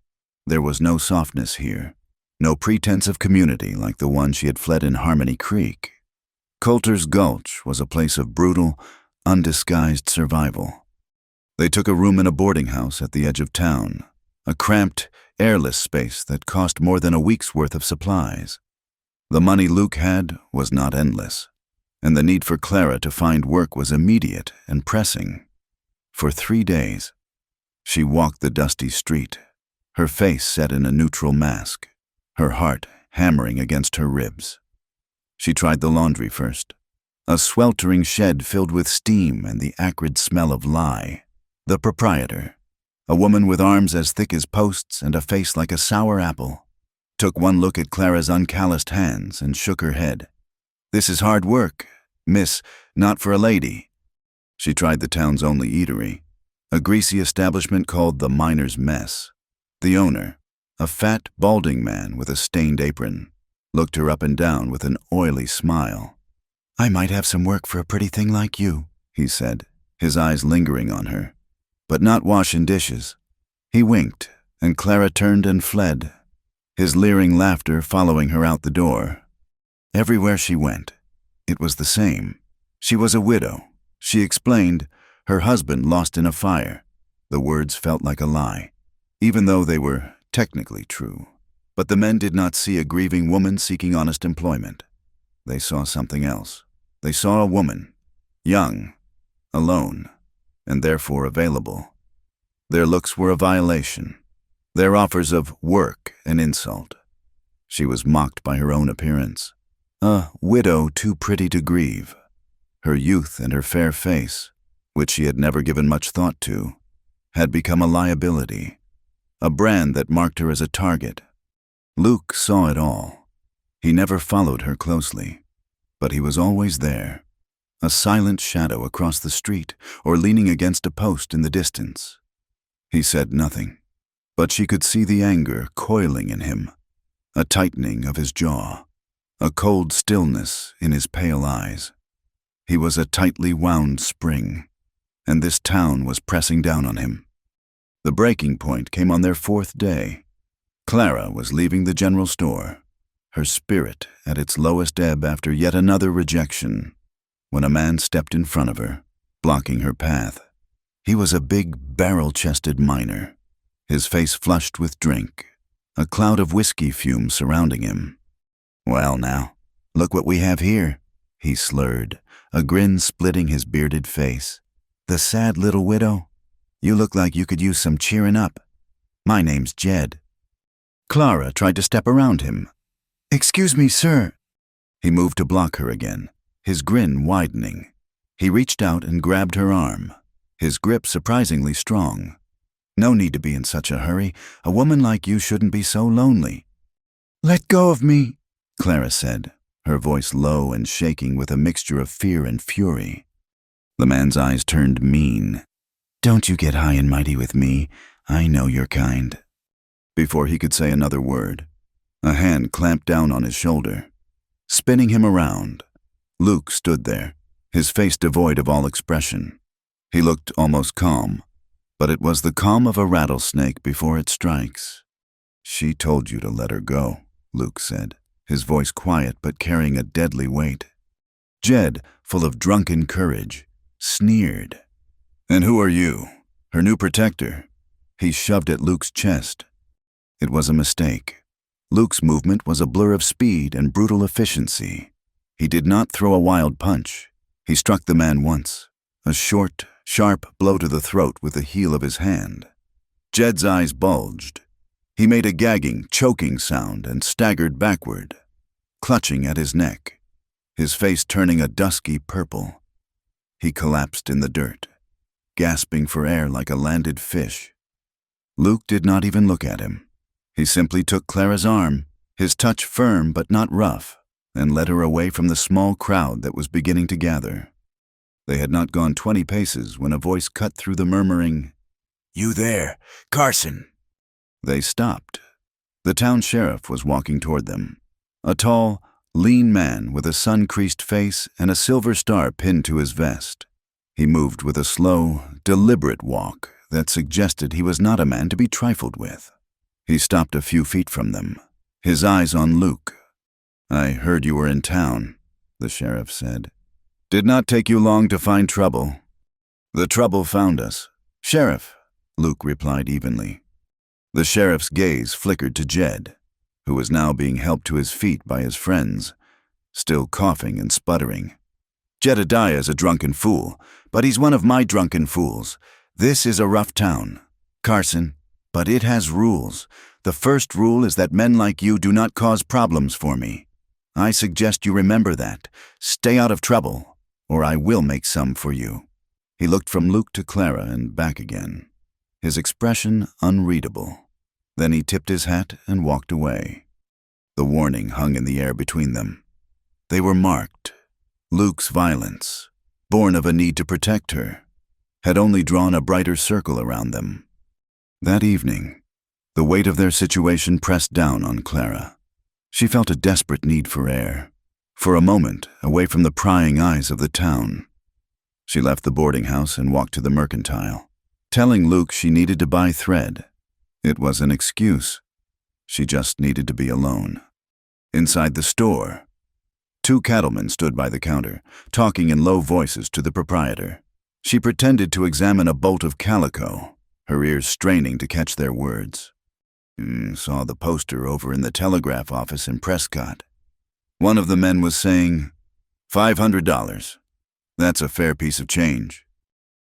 There was no softness here, no pretense of community like the one she had fled in Harmony Creek. Coulter's Gulch was a place of brutal, undisguised survival. They took a room in a boarding house at the edge of town, a cramped, airless space that cost more than a week's worth of supplies. The money Luke had was not endless, and the need for Clara to find work was immediate and pressing. For 3 days, she walked the dusty street, her face set in a neutral mask, her heart hammering against her ribs. She tried the laundry first, a sweltering shed filled with steam and the acrid smell of lye. The proprietor, a woman with arms as thick as posts and a face like a sour apple, took one look at Clara's uncalloused hands and shook her head. "This is hard work, miss, not for a lady." She tried the town's only eatery, a greasy establishment called the Miner's Mess. The owner, a fat, balding man with a stained apron, looked her up and down with an oily smile. "I might have some work for a pretty thing like you," he said, his eyes lingering on her. "But not washing dishes." He winked, and Clara turned and fled, his leering laughter following her out the door. Everywhere she went, it was the same. She was a widow. She explained, her husband lost in a fire. The words felt like a lie, even though they were technically true. But the men did not see a grieving woman seeking honest employment. They saw something else. They saw a woman, young, alone, and therefore available. Their looks were a violation, their offers of work an insult. She was mocked by her own appearance, a widow too pretty to grieve. Her youth and her fair face, which she had never given much thought to, had become a liability, a brand that marked her as a target. Luke saw it all. He never followed her closely, but he was always there, a silent shadow across the street or leaning against a post in the distance. He said nothing, but she could see the anger coiling in him, a tightening of his jaw, a cold stillness in his pale eyes. He was a tightly wound spring, and this town was pressing down on him. The breaking point came on their 4th day. Clara was leaving the general store, her spirit at its lowest ebb after yet another rejection, when a man stepped in front of her, blocking her path. He was a big, barrel-chested miner, his face flushed with drink, a cloud of whiskey fumes surrounding him. "Well now, look what we have here," he slurred, a grin splitting his bearded face. "The sad little widow? You look like you could use some cheering up. My name's Jed." Clara tried to step around him. "Excuse me, sir." He moved to block her again, his grin widening. He reached out and grabbed her arm, his grip surprisingly strong. "No need to be in such a hurry. A woman like you shouldn't be so lonely." "Let go of me," Clara said, her voice low and shaking with a mixture of fear and fury. The man's eyes turned mean. "Don't you get high and mighty with me. I know your kind." Before he could say another word, a hand clamped down on his shoulder, spinning him around. Luke stood there, his face devoid of all expression. He looked almost calm, but it was the calm of a rattlesnake before it strikes. "She told you to let her go," Luke said, his voice quiet but carrying a deadly weight. Jed, full of drunken courage, sneered. "And who are you? Her new protector?" He shoved at Luke's chest. It was a mistake. Luke's movement was a blur of speed and brutal efficiency. He did not throw a wild punch. He struck the man once, a short, sharp blow to the throat with the heel of his hand. Jed's eyes bulged. He made a gagging, choking sound and staggered backward, clutching at his neck, his face turning a dusky purple. He collapsed in the dirt, gasping for air like a landed fish. Luke did not even look at him. He simply took Clara's arm, his touch firm but not rough, and led her away from the small crowd that was beginning to gather. They had not gone 20 paces when a voice cut through the murmuring, "You there, Carson!" They stopped. The town sheriff was walking toward them, a tall, lean man with a sun-creased face and a silver star pinned to his vest. He moved with a slow, deliberate walk that suggested he was not a man to be trifled with. He stopped a few feet from them, his eyes on Luke. "I heard you were in town," the sheriff said. "Did not take you long to find trouble." "The trouble found us." "Sheriff," Luke replied evenly. The sheriff's gaze flickered to Jed, who was now being helped to his feet by his friends, still coughing and sputtering. "Jedediah's a drunken fool, but he's one of my drunken fools. This is a rough town, Carson, but it has rules. The first rule is that men like you do not cause problems for me. I suggest you remember that. Stay out of trouble, or I will make some for you." He looked from Luke to Clara and back again, his expression unreadable. Then he tipped his hat and walked away. The warning hung in the air between them. They were marked. Luke's violence, born of a need to protect her, had only drawn a brighter circle around them. That evening, the weight of their situation pressed down on Clara. She felt a desperate need for air, for a moment away from the prying eyes of the town. She left the boarding house and walked to the mercantile, telling Luke she needed to buy thread. It was an excuse. She just needed to be alone. Inside the store, 2 cattlemen stood by the counter, talking in low voices to the proprietor. She pretended to examine a bolt of calico, her ears straining to catch their words. "Saw the poster over in the telegraph office in Prescott." One of the men was saying, $500. That's a fair piece of change.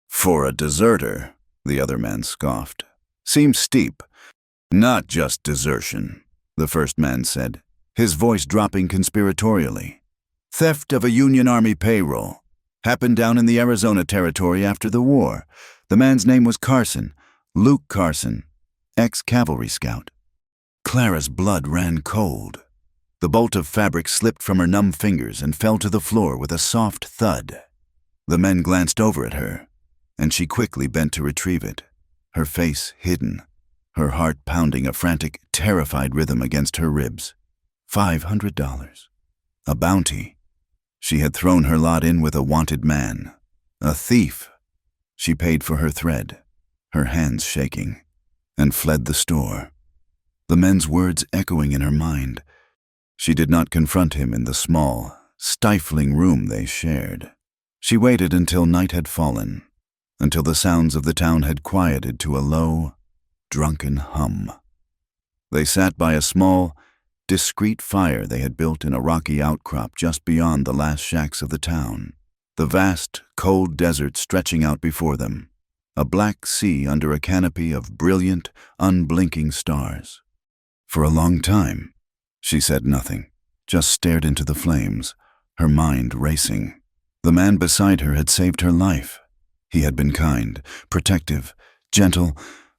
"For a deserter," the other man scoffed. "Seems steep." "Not just desertion," the first man said, his voice dropping conspiratorially. "Theft of a Union Army payroll. Happened down in the Arizona Territory after the war. The man's name was Carson, Luke Carson, ex-cavalry scout." Clara's blood ran cold. The bolt of fabric slipped from her numb fingers and fell to the floor with a soft thud. The men glanced over at her, and she quickly bent to retrieve it, her face hidden, her heart pounding a frantic, terrified rhythm against her ribs. $500. A bounty. She had thrown her lot in with a wanted man, a thief. She paid for her thread, her hands shaking, and fled the store, the men's words echoing in her mind. She did not confront him in the small, stifling room they shared. She waited until night had fallen, until the sounds of the town had quieted to a low, drunken hum. They sat by a small, discreet fire they had built in a rocky outcrop just beyond the last shacks of the town, the vast, cold desert stretching out before them, a black sea under a canopy of brilliant, unblinking stars. For a long time, she said nothing, just stared into the flames, her mind racing. The man beside her had saved her life. He had been kind, protective, gentle,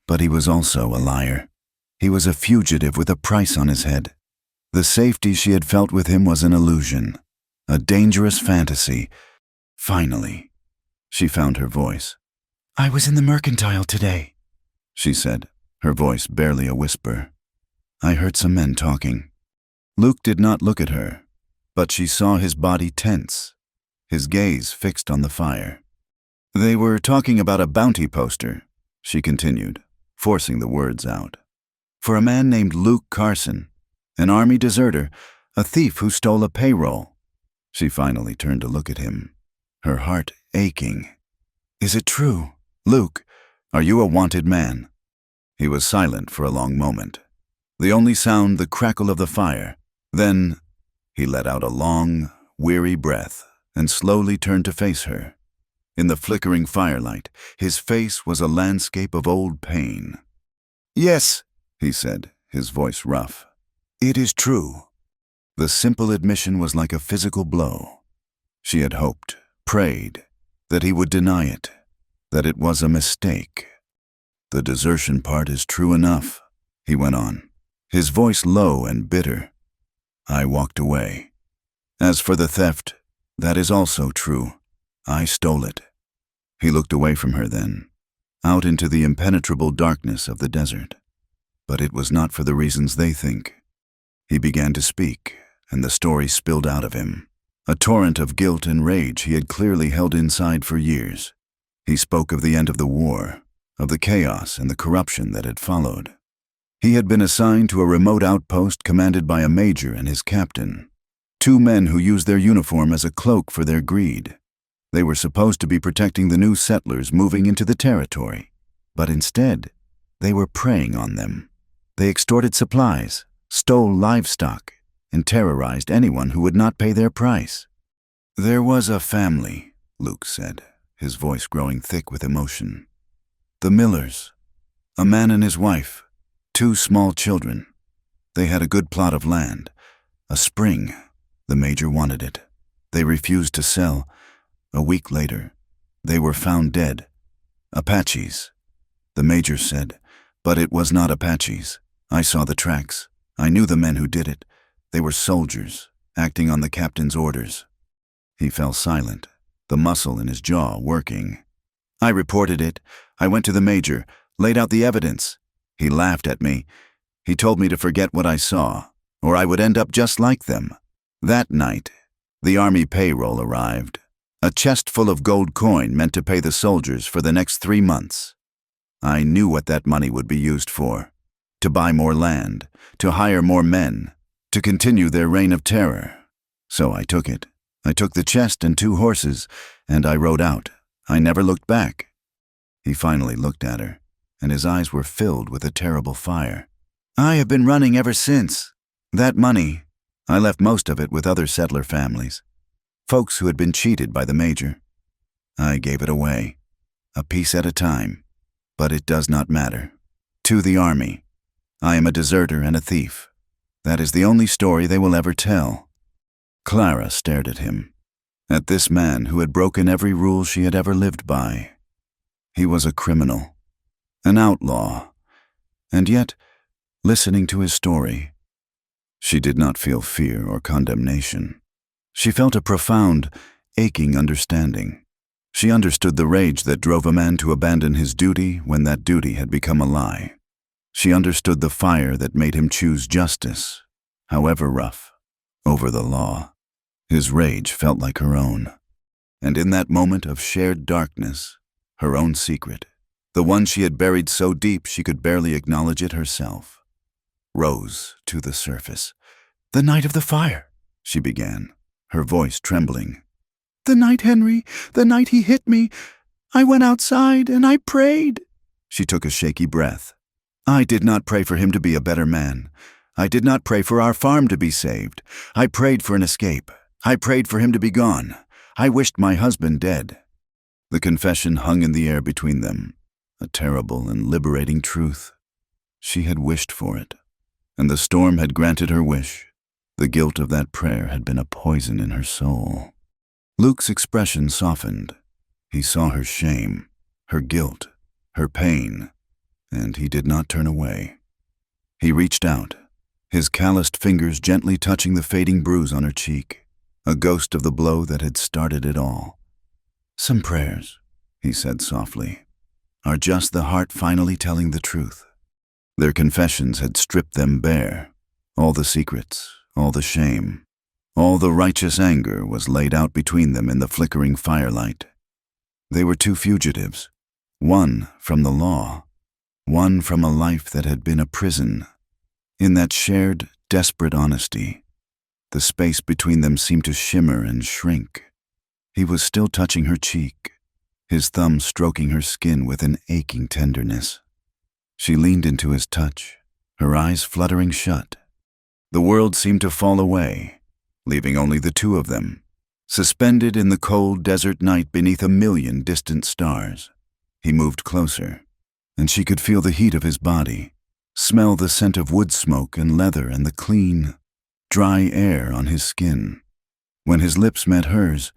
but he was also a liar. He was a fugitive with a price on his head. The safety she had felt with him was an illusion, a dangerous fantasy. Finally, she found her voice. "I was in the mercantile today," she said, her voice barely a whisper. "I heard some men talking." Luke did not look at her, but she saw his body tense, his gaze fixed on the fire. "They were talking about a bounty poster," she continued, forcing the words out. "For a man named Luke Carson, an army deserter, a thief who stole a payroll." She finally turned to look at him, her heart aching. "Is it true? Luke, are you a wanted man?" He was silent for a long moment, the only sound the crackle of the fire. Then he let out a long, weary breath and slowly turned to face her. In the flickering firelight, his face was a landscape of old pain. "Yes," he said, his voice rough. "It is true." The simple admission was like a physical blow. She had hoped, prayed, that he would deny it, that it was a mistake. "The desertion part is true enough," he went on, his voice low and bitter. "I walked away. As for the theft, that is also true. I stole it." He looked away from her then, out into the impenetrable darkness of the desert. But it was not for the reasons they think. He began to speak, and the story spilled out of him, a torrent of guilt and rage he had clearly held inside for years. He spoke of the end of the war, of the chaos and the corruption that had followed. He had been assigned to a remote outpost commanded by a major and his captain, two men who used their uniform as a cloak for their greed. They were supposed to be protecting the new settlers moving into the territory, but instead, they were preying on them. They extorted supplies, stole livestock, and terrorized anyone who would not pay their price. "There was a family," Luke said, his voice growing thick with emotion. "The Millers, a man and his wife, two small children. They had a good plot of land, a spring. The major wanted it. They refused to sell. A week later, they were found dead. Apaches. The major said, but it was not Apaches. I saw the tracks. I knew the men who did it. They were soldiers, acting on the captain's orders." He fell silent, the muscle in his jaw working. "I reported it. I went to the major, laid out the evidence. He laughed at me. He told me to forget what I saw, or I would end up just like them." That night, the army payroll arrived. A chest full of gold coin meant to pay the soldiers for the next 3 months. I knew what that money would be used for. To buy more land, to hire more men, to continue their reign of terror. So I took it. I took the chest and 2 horses, and I rode out. I never looked back. He finally looked at her, and his eyes were filled with a terrible fire. "I have been running ever since. That money, I left most of it with other settler families, folks who had been cheated by the major. I gave it away, a piece at a time, but it does not matter. To the army, I am a deserter and a thief. That is the only story they will ever tell." Clara stared at him, at this man who had broken every rule she had ever lived by. He was a criminal, an outlaw, and yet, listening to his story, she did not feel fear or condemnation. She felt a profound, aching understanding. She understood the rage that drove a man to abandon his duty when that duty had become a lie. She understood the fire that made him choose justice, however rough, over the law. His rage felt like her own. And in that moment of shared darkness, her own secret, the one she had buried so deep she could barely acknowledge it herself, rose to the surface. "The night of the fire," she began, her voice trembling. "The night, Henry, the night he hit me. I went outside and I prayed." She took a shaky breath. "I did not pray for him to be a better man. I did not pray for our farm to be saved. I prayed for an escape. I prayed for him to be gone. I wished my husband dead." The confession hung in the air between them, a terrible and liberating truth. She had wished for it, and the storm had granted her wish. The guilt of that prayer had been a poison in her soul. Luke's expression softened. He saw her shame, her guilt, her pain, and he did not turn away. He reached out, his calloused fingers gently touching the fading bruise on her cheek, a ghost of the blow that had started it all. "Some prayers," he said softly, "are just the heart finally telling the truth." Their confessions had stripped them bare, all the secrets, all the shame. All the righteous anger was laid out between them in the flickering firelight. They were two fugitives, one from the law, one from a life that had been a prison. In that shared, desperate honesty, the space between them seemed to shimmer and shrink. He was still touching her cheek, his thumb stroking her skin with an aching tenderness. She leaned into his touch, her eyes fluttering shut. The world seemed to fall away, leaving only the two of them, suspended in the cold desert night beneath a million distant stars. He moved closer, and she could feel the heat of his body, smell the scent of wood smoke and leather and the clean, dry air on his skin. When his lips met hers,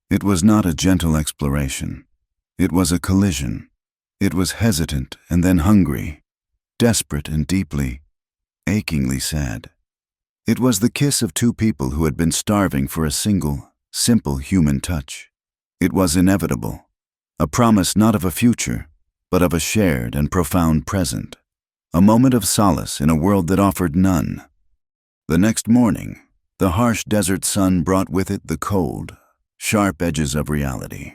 it was not a gentle exploration. It was a collision. It was hesitant and then hungry, desperate and deeply, achingly sad. It was the kiss of two people who had been starving for a single, simple human touch. It was inevitable, a promise not of a future, but of a shared and profound present, a moment of solace in a world that offered none. The next morning, the harsh desert sun brought with it the cold, sharp edges of reality.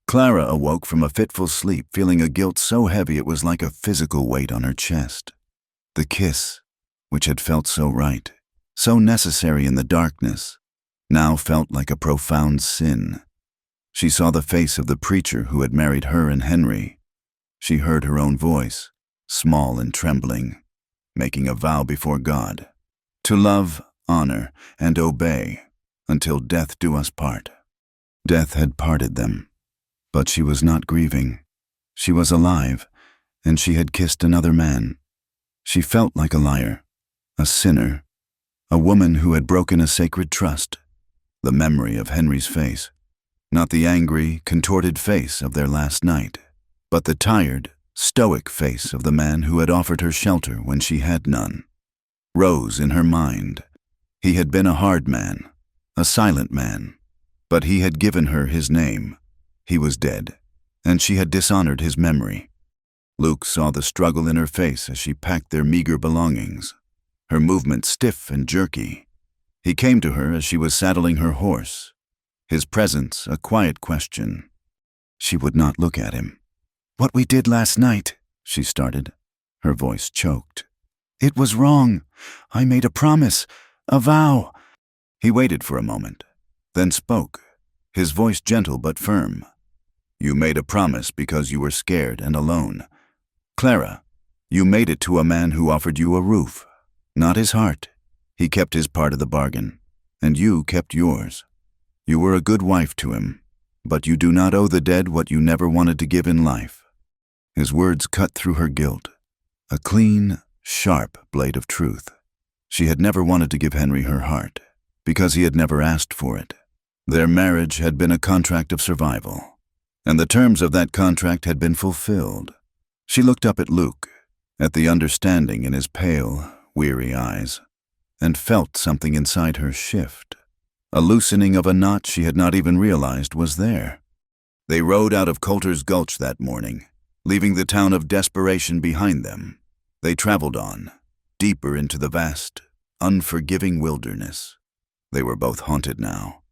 Clara awoke from a fitful sleep feeling a guilt so heavy it was like a physical weight on her chest. The kiss, which had felt so right, so necessary in the darkness, now felt like a profound sin. She saw the face of the preacher who had married her and Henry. She heard her own voice, small and trembling, making a vow before God, to love, honor, and obey until death do us part. Death had parted them, but she was not grieving. She was alive, and she had kissed another man. She felt like a liar, a sinner, a woman who had broken a sacred trust. The memory of Henry's face, not the angry, contorted face of their last night, but the tired, stoic face of the man who had offered her shelter when she had none, rose in her mind. He had been a hard man, a silent man, but he had given her his name. He was dead, and she had dishonored his memory. Luke saw the struggle in her face as she packed their meager belongings, her movement stiff and jerky. He came to her as she was saddling her horse, his presence a quiet question. She would not look at him. "What we did last night," she started. Her voice choked. "It was wrong. I made a promise, a vow." He waited for a moment, then spoke, his voice gentle but firm. "You made a promise because you were scared and alone. Clara, you made it to a man who offered you a roof, not his heart. He kept his part of the bargain, and you kept yours. You were a good wife to him, but you do not owe the dead what you never wanted to give in life." His words cut through her guilt, a clean, sharp blade of truth. She had never wanted to give Henry her heart, because he had never asked for it. Their marriage had been a contract of survival, and the terms of that contract had been fulfilled. She looked up at Luke, at the understanding in his pale, weary eyes, and felt something inside her shift, a loosening of a knot she had not even realized was there. They rode out of Coulter's Gulch that morning, leaving the town of Desperation behind them. They traveled on, deeper into the vast, unforgiving wilderness. They were both haunted now,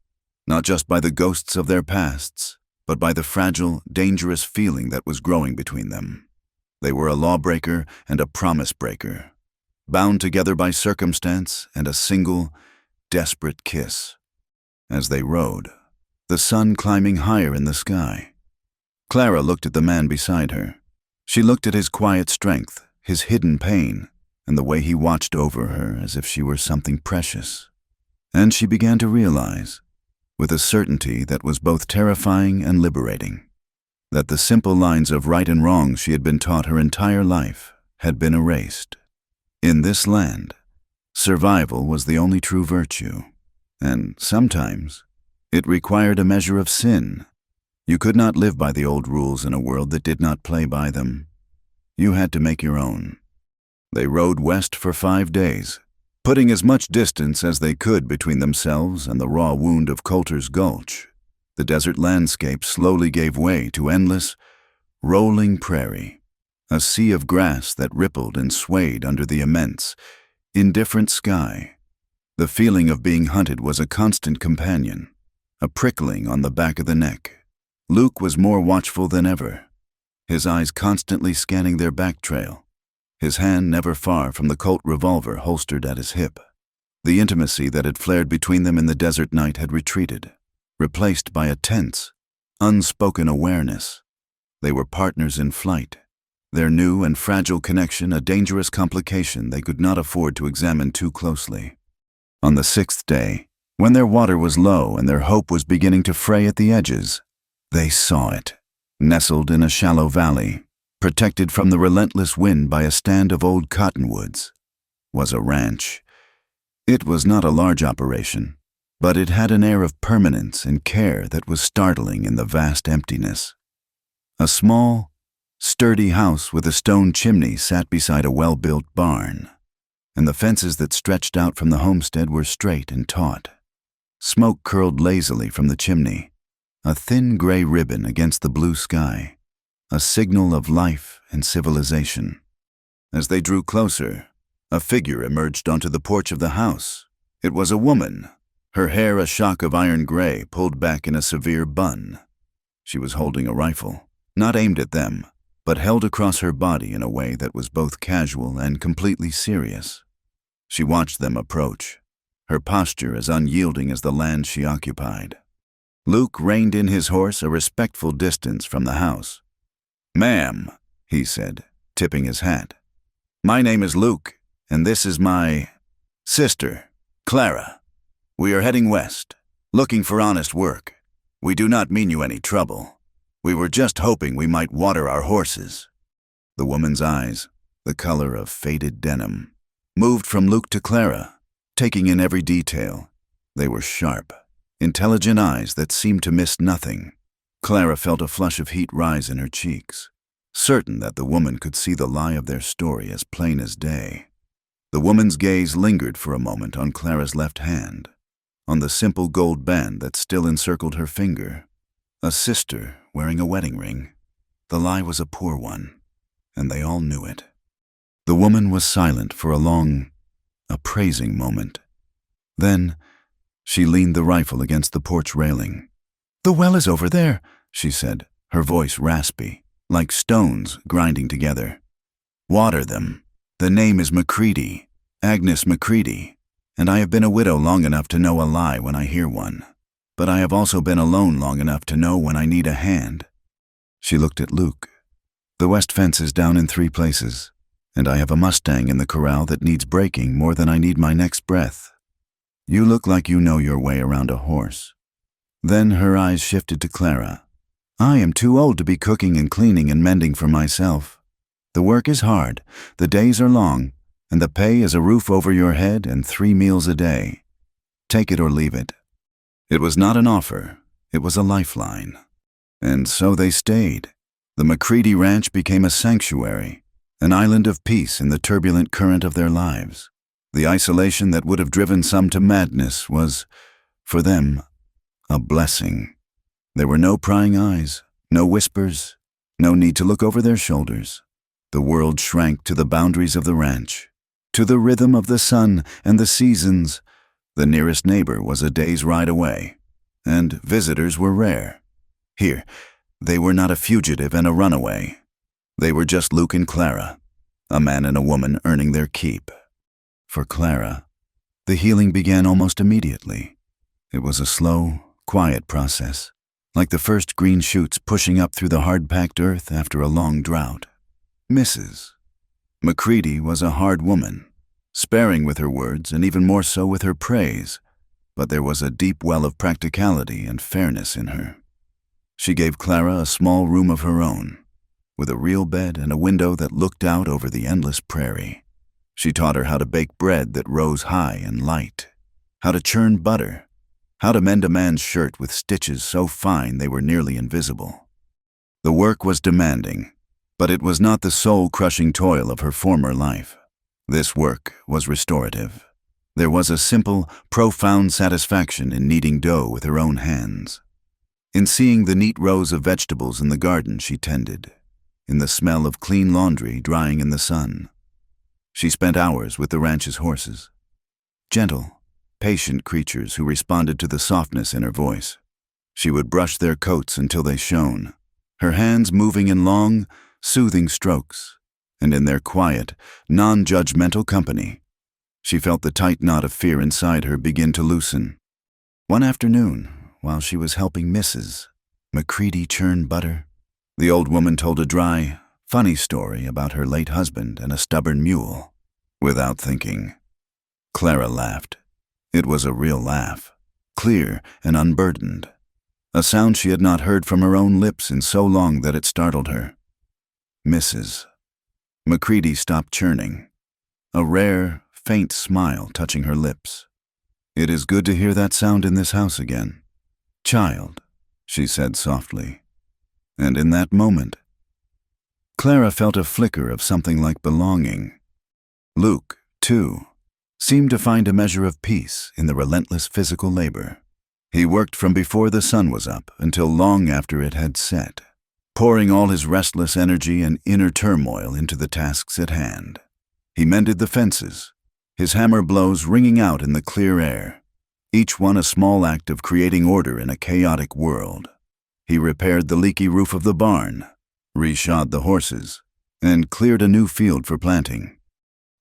not just by the ghosts of their pasts, but by the fragile, dangerous feeling that was growing between them. They were a lawbreaker and a promise breaker, bound together by circumstance and a single, desperate kiss. As they rode, the sun climbing higher in the sky, Clara looked at the man beside her. She looked at his quiet strength, his hidden pain, and the way he watched over her as if she were something precious. And she began to realize, with a certainty that was both terrifying and liberating, that the simple lines of right and wrong she had been taught her entire life had been erased. In this land, survival was the only true virtue, and sometimes it required a measure of sin. You could not live by the old rules in a world that did not play by them. You had to make your own. They rode west for 5 days, putting as much distance as they could between themselves and the raw wound of Coulter's Gulch. The desert landscape slowly gave way to endless, rolling prairie, a sea of grass that rippled and swayed under the immense, indifferent sky. The feeling of being hunted was a constant companion, a prickling on the back of the neck. Luke was more watchful than ever, his eyes constantly scanning their back trail, his hand never far from the Colt revolver holstered at his hip. The intimacy that had flared between them in the desert night had retreated, replaced by a tense, unspoken awareness. They were partners in flight, their new and fragile connection a dangerous complication they could not afford to examine too closely. On the 6th day, when their water was low and their hope was beginning to fray at the edges, they saw it, nestled in a shallow valley, protected from the relentless wind by a stand of old cottonwoods, was a ranch. It was not a large operation, but it had an air of permanence and care that was startling in the vast emptiness. A small, sturdy house with a stone chimney sat beside a well-built barn, and the fences that stretched out from the homestead were straight and taut. Smoke curled lazily from the chimney, a thin gray ribbon against the blue sky, a signal of life and civilization. As they drew closer, a figure emerged onto the porch of the house. It was a woman, her hair a shock of iron gray pulled back in a severe bun. She was holding a rifle, not aimed at them, but held across her body in a way that was both casual and completely serious. She watched them approach, her posture as unyielding as the land she occupied. Luke reined in his horse a respectful distance from the house. "Ma'am," he said, tipping his hat, "my name is Luke, and this is my sister, Clara. We are heading west, looking for honest work. We do not mean you any trouble. We were just hoping we might water our horses." The woman's eyes, the color of faded denim, moved from Luke to Clara, taking in every detail. They were sharp, intelligent eyes that seemed to miss nothing. Clara felt a flush of heat rise in her cheeks, certain that the woman could see the lie of their story as plain as day. The woman's gaze lingered for a moment on Clara's left hand, on the simple gold band that still encircled her finger. A sister wearing a wedding ring. The lie was a poor one, and they all knew it. The woman was silent for a long, appraising moment. Then, she leaned the rifle against the porch railing. "The well is over there," she said, her voice raspy, like stones grinding together. "Water them. The name is Macready, Agnes Macready, and I have been a widow long enough to know a lie when I hear one. But I have also been alone long enough to know when I need a hand." She looked at Luke. "The west fence is down in 3 places, and I have a Mustang in the corral that needs breaking more than I need my next breath. You look like you know your way around a horse." Then her eyes shifted to Clara. "I am too old to be cooking and cleaning and mending for myself. The work is hard, the days are long, and the pay is a roof over your head and 3 meals a day. Take it or leave it." It was not an offer, it was a lifeline. And so they stayed. The Macready Ranch became a sanctuary, an island of peace in the turbulent current of their lives. The isolation that would have driven some to madness was, for them, a blessing. There were no prying eyes, no whispers, no need to look over their shoulders. The world shrank to the boundaries of the ranch, to the rhythm of the sun and the seasons. The nearest neighbor was a day's ride away, and visitors were rare. Here, they were not a fugitive and a runaway. They were just Luke and Clara, a man and a woman earning their keep. For Clara, the healing began almost immediately. It was a slow, quiet process, like the first green shoots pushing up through the hard-packed earth after a long drought. Mrs. Macready was a hard woman, sparing with her words and even more so with her praise, but there was a deep well of practicality and fairness in her. She gave Clara a small room of her own, with a real bed and a window that looked out over the endless prairie. She taught her how to bake bread that rose high and light, how to churn butter, how to mend a man's shirt with stitches so fine they were nearly invisible. The work was demanding, but it was not the soul-crushing toil of her former life. This work was restorative. There was a simple, profound satisfaction in kneading dough with her own hands, in seeing the neat rows of vegetables in the garden she tended, in the smell of clean laundry drying in the sun. She spent hours with the ranch's horses. Gentle, patient creatures who responded to the softness in her voice. She would brush their coats until they shone, her hands moving in long, soothing strokes, and in their quiet, non-judgmental company, she felt the tight knot of fear inside her begin to loosen. One afternoon, while she was helping Mrs. McCready churn butter, the old woman told a dry, funny story about her late husband and a stubborn mule. Without thinking, Clara laughed. It was a real laugh, clear and unburdened, a sound she had not heard from her own lips in so long that it startled her. Mrs. McCready stopped churning, a rare, faint smile touching her lips. "It is good to hear that sound in this house again, child," she said softly. And in that moment, Clara felt a flicker of something like belonging. Luke, too, seemed to find a measure of peace in the relentless physical labor. He worked from before the sun was up until long after it had set, pouring all his restless energy and inner turmoil into the tasks at hand. He mended the fences, his hammer blows ringing out in the clear air, each one a small act of creating order in a chaotic world. He repaired the leaky roof of the barn, reshod the horses, and cleared a new field for planting.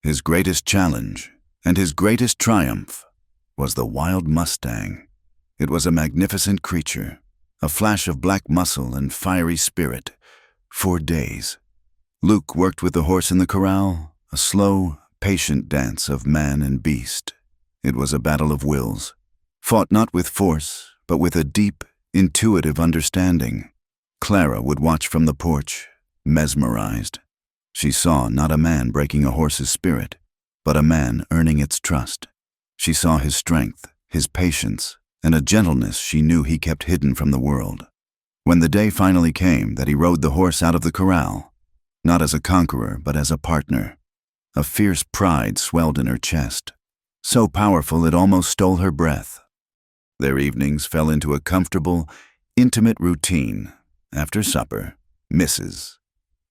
His greatest challenge and his greatest triumph was the wild Mustang. It was a magnificent creature, a flash of black muscle and fiery spirit. For days, Luke worked with the horse in the corral, a slow, patient dance of man and beast. It was a battle of wills, fought not with force, but with a deep, intuitive understanding. Clara would watch from the porch, mesmerized. She saw not a man breaking a horse's spirit, but a man earning its trust. She saw his strength, his patience, and a gentleness she knew he kept hidden from the world. When the day finally came that he rode the horse out of the corral, not as a conqueror but as a partner, a fierce pride swelled in her chest, so powerful it almost stole her breath. Their evenings fell into a comfortable, intimate routine. After supper, Mrs.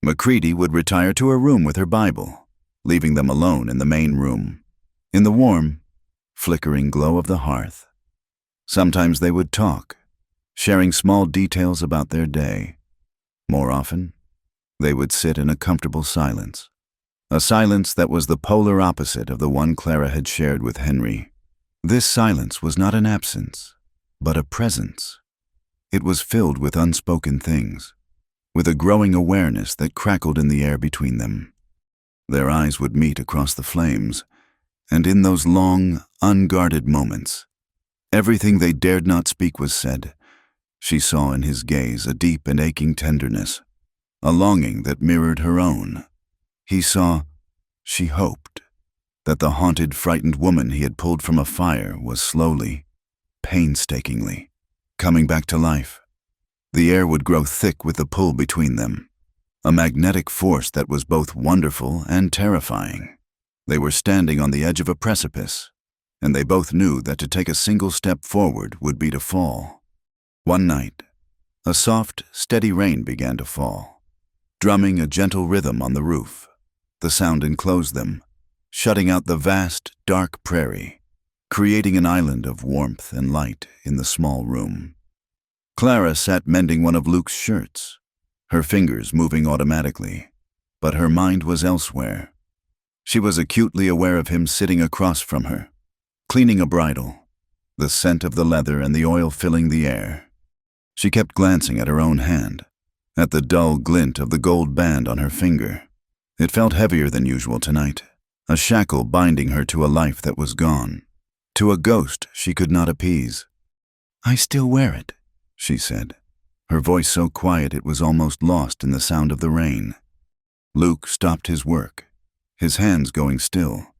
McCready would retire to her room with her Bible, leaving them alone in the main room, in the warm, flickering glow of the hearth. Sometimes they would talk, sharing small details about their day. More often, they would sit in a comfortable silence, a silence that was the polar opposite of the one Clara had shared with Henry. This silence was not an absence, but a presence. It was filled with unspoken things, with a growing awareness that crackled in the air between them. Their eyes would meet across the flames, and in those long, unguarded moments, everything they dared not speak was said. She saw in his gaze a deep and aching tenderness, a longing that mirrored her own. He saw, she hoped, that the haunted, frightened woman he had pulled from a fire was slowly, painstakingly, coming back to life. The air would grow thick with the pull between them, a magnetic force that was both wonderful and terrifying. They were standing on the edge of a precipice, and they both knew that to take a single step forward would be to fall. One night, a soft, steady rain began to fall, drumming a gentle rhythm on the roof. The sound enclosed them, shutting out the vast, dark prairie, creating an island of warmth and light in the small room. Clara sat mending one of Luke's shirts, her fingers moving automatically, but her mind was elsewhere. She was acutely aware of him sitting across from her, cleaning a bridle, the scent of the leather and the oil filling the air. She kept glancing at her own hand, at the dull glint of the gold band on her finger. It felt heavier than usual tonight, a shackle binding her to a life that was gone, to a ghost she could not appease. "I still wear it," she said, her voice so quiet it was almost lost in the sound of the rain. Luke stopped his work, his hands going still.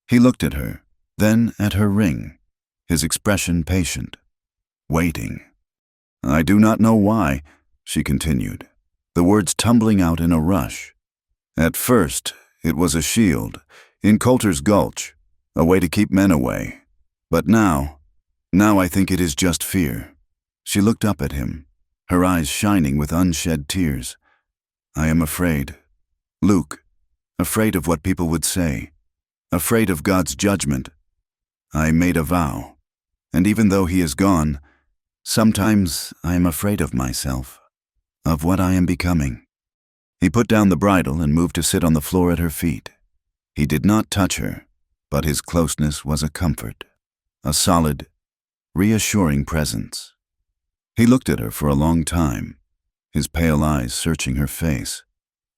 He looked at her, then at her ring, his expression patient, waiting. "I do not know why," she continued, the words tumbling out in a rush. "At first, it was a shield, in Coulter's Gulch, a way to keep men away. But now I think it is just fear." She looked up at him, her eyes shining with unshed tears. "I am afraid, Luke, afraid of what people would say, afraid of God's judgment. I made a vow, and even though he is gone, sometimes I am afraid of myself, of what I am becoming." He put down the bridle and moved to sit on the floor at her feet. He did not touch her, but his closeness was a comfort, a solid, reassuring presence. He looked at her for a long time, his pale eyes searching her face.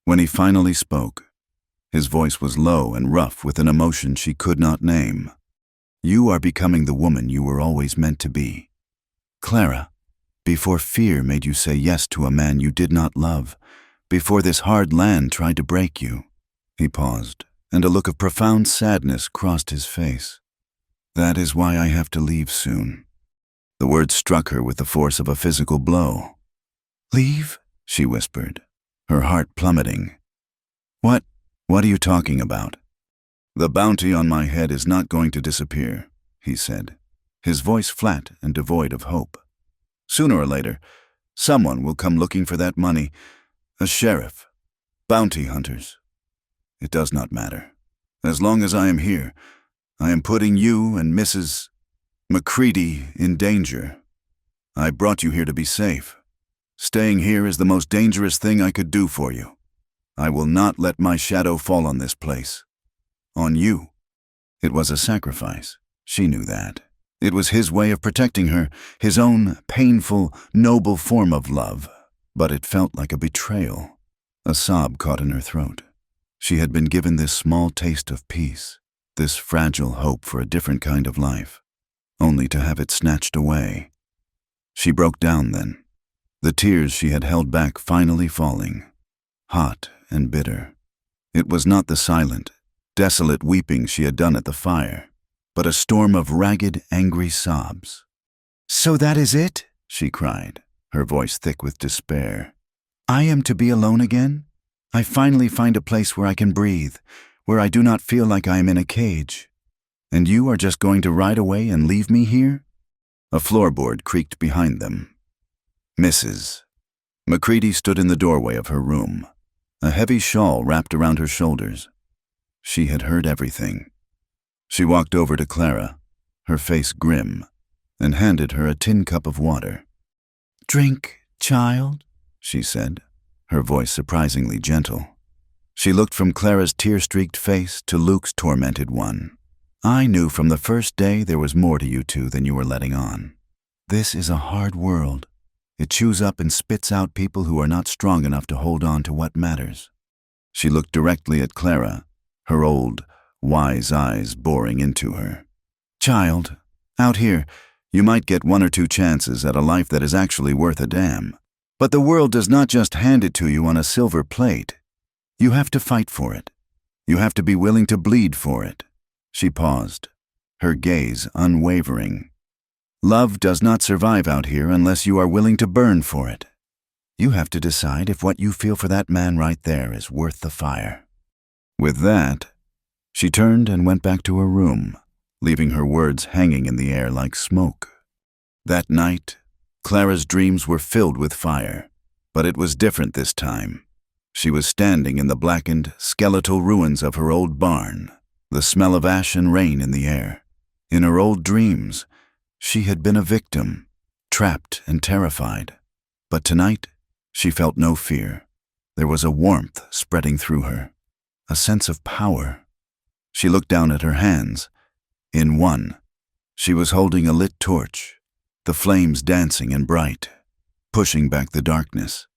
When he finally spoke, his voice was low and rough with an emotion she could not name. "You are becoming the woman you were always meant to be. Clara, before fear made you say yes to a man you did not love, before this hard land tried to break you." He paused, and a look of profound sadness crossed his face. "That is why I have to leave soon." The words struck her with the force of a physical blow. "Leave?" she whispered, her heart plummeting. What are you talking about?" "The bounty on my head is not going to disappear," he said, his voice flat and devoid of hope. "Sooner or later, someone will come looking for that money. A sheriff, bounty hunters. It does not matter. As long as I am here, I am putting you and Mrs. McCready in danger. I brought you here to be safe. Staying here is the most dangerous thing I could do for you. I will not let my shadow fall on this place. On you." It was a sacrifice. She knew that. It was his way of protecting her, his own painful, noble form of love. But it felt like a betrayal. A sob caught in her throat. She had been given this small taste of peace, this fragile hope for a different kind of life, only to have it snatched away. She broke down then, the tears she had held back finally falling, hot and bitter. It was not the silent, desolate weeping she had done at the fire, but a storm of ragged, angry sobs. "So that is it?" she cried, her voice thick with despair. "I am to be alone again? I finally find a place where I can breathe, where I do not feel like I am in a cage. And you are just going to ride away and leave me here?" A floorboard creaked behind them. Mrs. McCready stood in the doorway of her room, a heavy shawl wrapped around her shoulders. She had heard everything. She walked over to Clara, her face grim, and handed her a tin cup of water. "Drink, child," she said, her voice surprisingly gentle. She looked from Clara's tear-streaked face to Luke's tormented one. "I knew from the first day there was more to you two than you were letting on. This is a hard world. It chews up and spits out people who are not strong enough to hold on to what matters." She looked directly at Clara, her old, wise eyes boring into her. "Child, out here, you might get 1 or 2 chances at a life that is actually worth a damn. But the world does not just hand it to you on a silver plate. You have to fight for it. You have to be willing to bleed for it." She paused, her gaze unwavering. "Love does not survive out here unless you are willing to burn for it. You have to decide if what you feel for that man right there is worth the fire." With that, she turned and went back to her room, leaving her words hanging in the air like smoke. That night, Clara's dreams were filled with fire, but it was different this time. She was standing in the blackened, skeletal ruins of her old barn, the smell of ash and rain in the air. In her old dreams, she had been a victim, trapped and terrified. But tonight, she felt no fear. There was a warmth spreading through her, a sense of power. She looked down at her hands. In one, she was holding a lit torch, the flames dancing and bright, pushing back the darkness.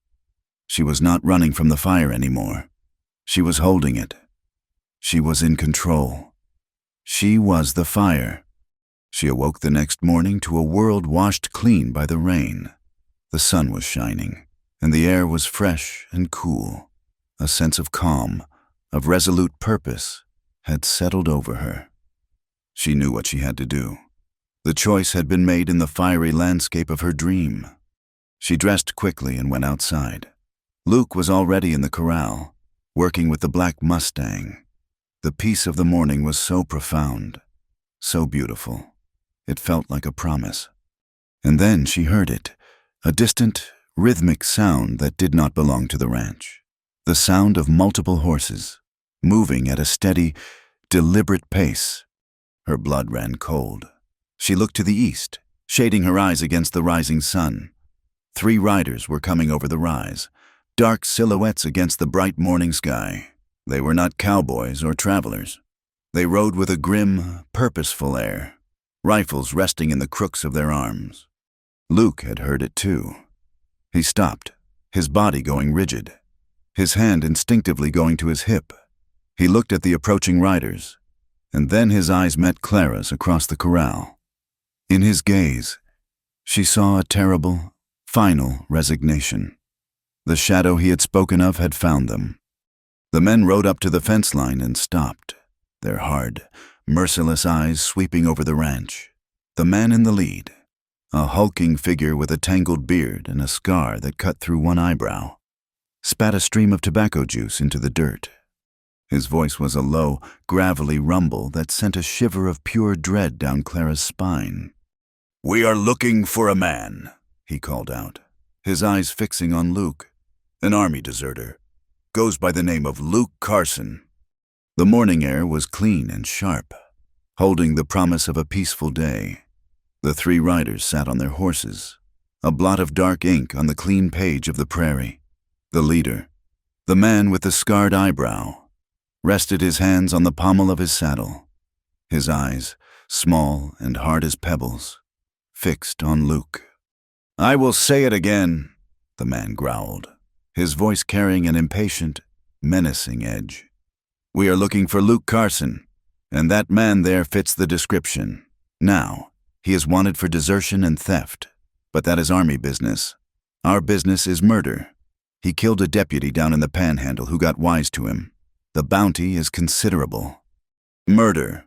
She was not running from the fire anymore. She was holding it. She was in control. She was the fire. She awoke the next morning to a world washed clean by the rain. The sun was shining, and the air was fresh and cool. A sense of calm, of resolute purpose, had settled over her. She knew what she had to do. The choice had been made in the fiery landscape of her dream. She dressed quickly and went outside. Luke was already in the corral, working with the black Mustang. The peace of the morning was so profound, so beautiful. It felt like a promise. And then she heard it, a distant, rhythmic sound that did not belong to the ranch. The sound of multiple horses, moving at a steady, deliberate pace. Her blood ran cold. She looked to the east, shading her eyes against the rising sun. 3 riders were coming over the rise, dark silhouettes against the bright morning sky. They were not cowboys or travelers. They rode with a grim, purposeful air, rifles resting in the crooks of their arms. Luke had heard it too. He stopped, his body going rigid, his hand instinctively going to his hip. He looked at the approaching riders, and then his eyes met Clara's across the corral. In his gaze, she saw a terrible, final resignation. The shadow he had spoken of had found them. The men rode up to the fence line and stopped, their hard, merciless eyes sweeping over the ranch. The man in the lead, a hulking figure with a tangled beard and a scar that cut through one eyebrow, spat a stream of tobacco juice into the dirt. His voice was a low, gravelly rumble that sent a shiver of pure dread down Clara's spine. "We are looking for a man," he called out, his eyes fixing on Luke. "An army deserter. Goes by the name of Luke Carson." The morning air was clean and sharp, holding the promise of a peaceful day. The 3 riders sat on their horses, a blot of dark ink on the clean page of the prairie. The leader, the man with the scarred eyebrow, rested his hands on the pommel of his saddle, his eyes, small and hard as pebbles, fixed on Luke. "I will say it again," the man growled, his voice carrying an impatient, menacing edge. "We are looking for Luke Carson, and that man there fits the description. Now, he is wanted for desertion and theft, but that is army business. Our business is murder. He killed a deputy down in the Panhandle who got wise to him. The bounty is considerable. Murder."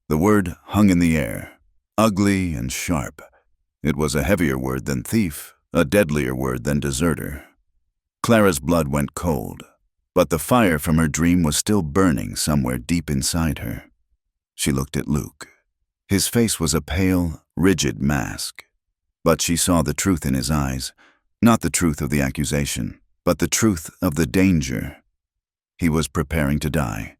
The word hung in the air, ugly and sharp. It was a heavier word than thief, a deadlier word than deserter. Clara's blood went cold, but the fire from her dream was still burning somewhere deep inside her. She looked at Luke. His face was a pale, rigid mask, but she saw the truth in his eyes, not the truth of the accusation, but the truth of the danger. He was preparing to die.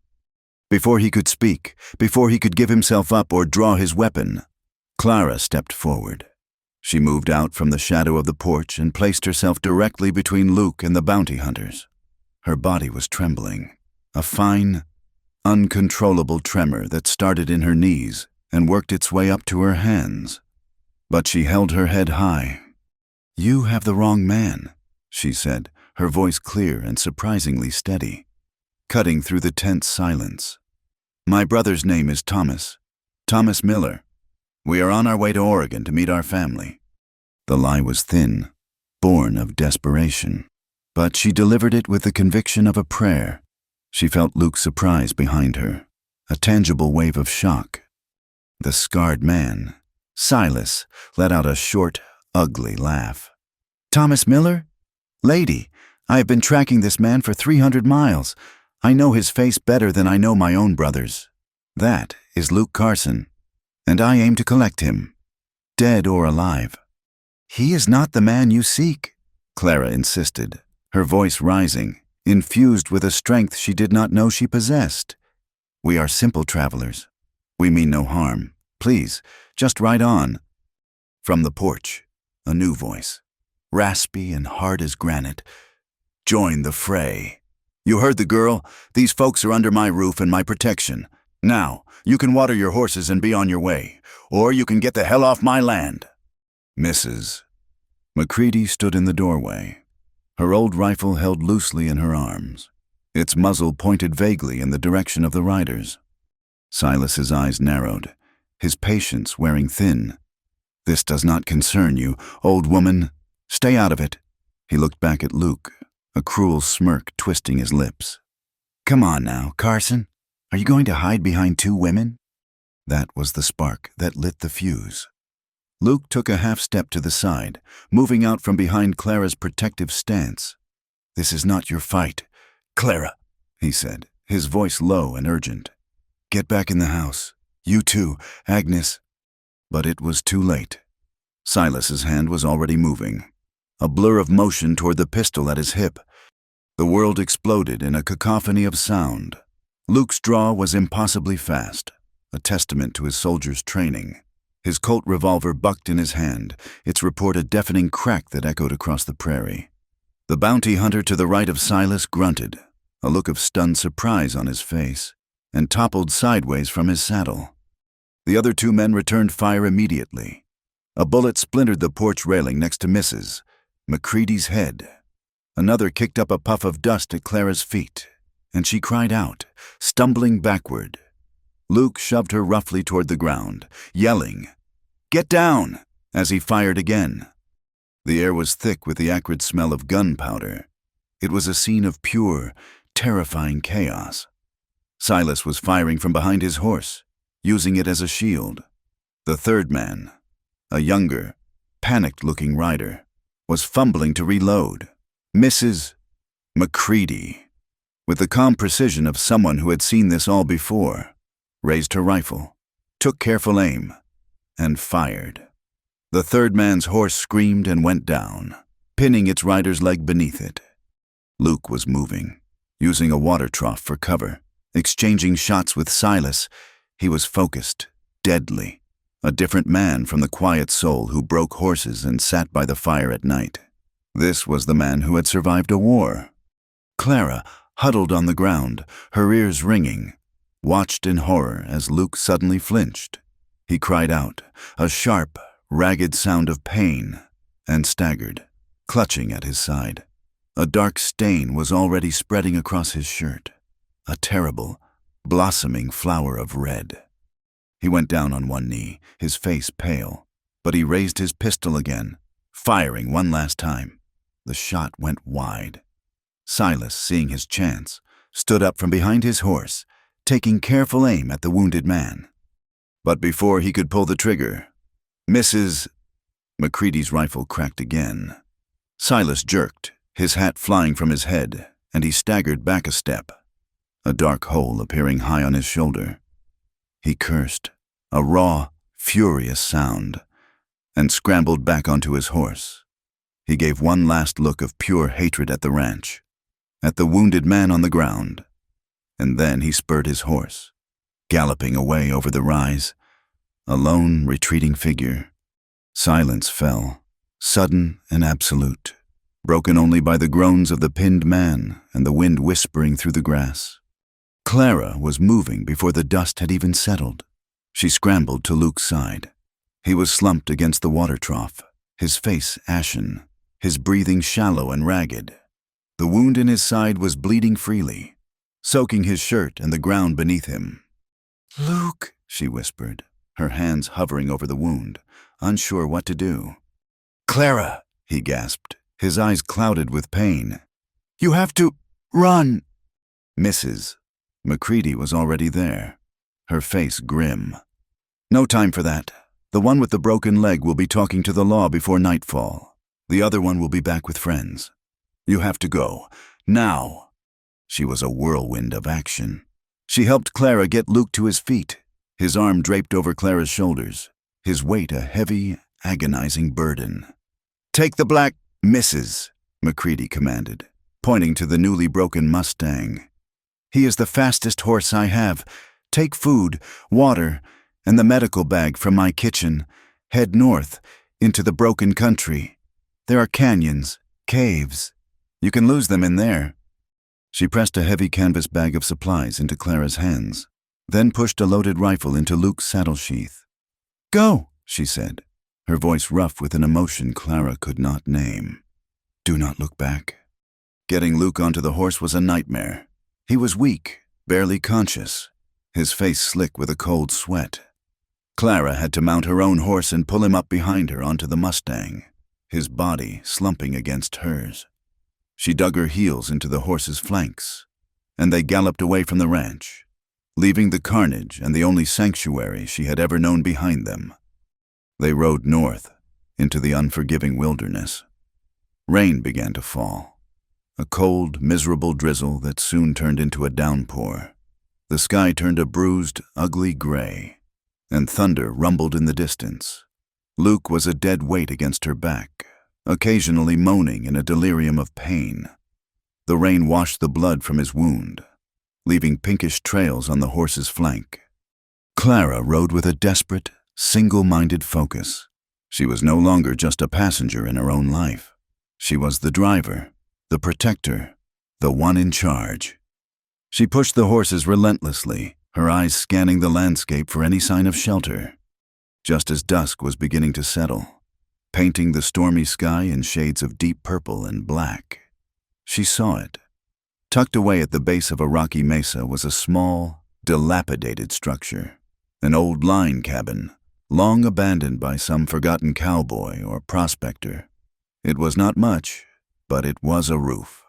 Before he could speak, before he could give himself up or draw his weapon, Clara stepped forward. She moved out from the shadow of the porch and placed herself directly between Luke and the bounty hunters. Her body was trembling, a fine, uncontrollable tremor that started in her knees and worked its way up to her hands. But she held her head high. "You have the wrong man," she said, her voice clear and surprisingly steady, cutting through the tense silence. "My brother's name is Thomas Miller. We are on our way to Oregon to meet our family." The lie was thin, born of desperation, but she delivered it with the conviction of a prayer. She felt Luke's surprise behind her, a tangible wave of shock. The scarred man, Silas, let out a short, ugly laugh. "Thomas Miller? Lady, I have been tracking this man for 300 miles. I know his face better than I know my own brother's. That is Luke Carson, and I aim to collect him, dead or alive." "He is not the man you seek," Clara insisted, her voice rising, infused with a strength she did not know she possessed. "We are simple travelers. We mean no harm. Please, just ride on." From the porch, a new voice, raspy and hard as granite. "Join the fray. You heard the girl. These folks are under my roof and my protection. Now, you can water your horses and be on your way, or you can get the hell off my land." "Mrs." McCready stood in the doorway, her old rifle held loosely in her arms, its muzzle pointed vaguely in the direction of the riders. Silas's eyes narrowed, his patience wearing thin. "This does not concern you, old woman. Stay out of it." He looked back at Luke, a cruel smirk twisting his lips. "Come on now, Carson. Are you going to hide behind 2 women?" That was the spark that lit the fuse. Luke took a half step to the side, moving out from behind Clara's protective stance. "This is not your fight, Clara," he said, his voice low and urgent. "Get back in the house. You too, Agnes." But it was too late. Silas's hand was already moving, a blur of motion toward the pistol at his hip. The world exploded in a cacophony of sound. Luke's draw was impossibly fast. a testament to his soldier's training. His Colt revolver bucked in his hand, its report a deafening crack that echoed across the prairie. The bounty hunter to the right of Silas grunted, a look of stunned surprise on his face, and toppled sideways from his saddle. The other two men returned fire immediately. A bullet splintered the porch railing next to Mrs. McCready's head. Another kicked up a puff of dust at Clara's feet, and she cried out, stumbling backward. Luke shoved her roughly toward the ground, yelling, "Get down!" as he fired again. The air was thick with the acrid smell of gunpowder. It was a scene of pure, terrifying chaos. Silas was firing from behind his horse, using it as a shield. The third man, a younger, panicked-looking rider, was fumbling to reload. Mrs. McCready, with the calm precision of someone who had seen this all before, raised her rifle, took careful aim, and fired. The third man's horse screamed and went down, pinning its rider's leg beneath it. Luke was moving, using a water trough for cover, exchanging shots with Silas. He was focused, deadly, a different man from the quiet soul who broke horses and sat by the fire at night. This was the man who had survived a war. Clara, huddled on the ground, her ears ringing, watched in horror as Luke suddenly flinched. He cried out, a sharp, ragged sound of pain, and staggered, clutching at his side. A dark stain was already spreading across his shirt, a terrible, blossoming flower of red. He went down on one knee, his face pale, but he raised his pistol again, firing one last time. The shot went wide. Silas, seeing his chance, stood up from behind his horse, taking careful aim at the wounded man. But before he could pull the trigger, Mrs. McCready's rifle cracked again. Silas jerked, his hat flying from his head, and he staggered back a step, a dark hole appearing high on his shoulder. He cursed, a raw, furious sound, and scrambled back onto his horse. He gave one last look of pure hatred at the ranch, at the wounded man on the ground, and then he spurred his horse, galloping away over the rise, a lone, retreating figure. Silence fell, sudden and absolute, broken only by the groans of the pinned man and the wind whispering through the grass. Clara was moving before the dust had even settled. She scrambled to Luke's side. He was slumped against the water trough, his face ashen, his breathing shallow and ragged. The wound in his side was bleeding freely, soaking his shirt and the ground beneath him. "Luke," she whispered, her hands hovering over the wound, unsure what to do. "Clara," he gasped, his eyes clouded with pain. "You have to run." Mrs. McCready was already there, her face grim. "No time for that. The one with the broken leg will be talking to the law before nightfall. The other one will be back with friends. You have to go. Now." She was a whirlwind of action. She helped Clara get Luke to his feet, his arm draped over Clara's shoulders, his weight a heavy, agonizing burden. "Take the black..." "Mrs." McCready commanded, pointing to the newly broken Mustang. "He is the fastest horse I have. Take food, water, and the medical bag from my kitchen. Head north, into the broken country. There are canyons, caves. You can lose them in there." She pressed a heavy canvas bag of supplies into Clara's hands, then pushed a loaded rifle into Luke's saddle sheath. "Go," she said, her voice rough with an emotion Clara could not name. "Do not look back." Getting Luke onto the horse was a nightmare. He was weak, barely conscious, his face slick with a cold sweat. Clara had to mount her own horse and pull him up behind her onto the Mustang, his body slumping against hers. She dug her heels into the horse's flanks, and they galloped away from the ranch, leaving the carnage and the only sanctuary she had ever known behind them. They rode north, into the unforgiving wilderness. Rain began to fall, a cold, miserable drizzle that soon turned into a downpour. The sky turned a bruised, ugly gray, and thunder rumbled in the distance. Luke was a dead weight against her back, occasionally moaning in a delirium of pain. The rain washed the blood from his wound, leaving pinkish trails on the horse's flank. Clara rode with a desperate, single-minded focus. She was no longer just a passenger in her own life. She was the driver, the protector, the one in charge. She pushed the horses relentlessly, her eyes scanning the landscape for any sign of shelter. Just as dusk was beginning to settle, painting the stormy sky in shades of deep purple and black, she saw it. Tucked away at the base of a rocky mesa was a small, dilapidated structure, an old line cabin, long abandoned by some forgotten cowboy or prospector. It was not much, but it was a roof.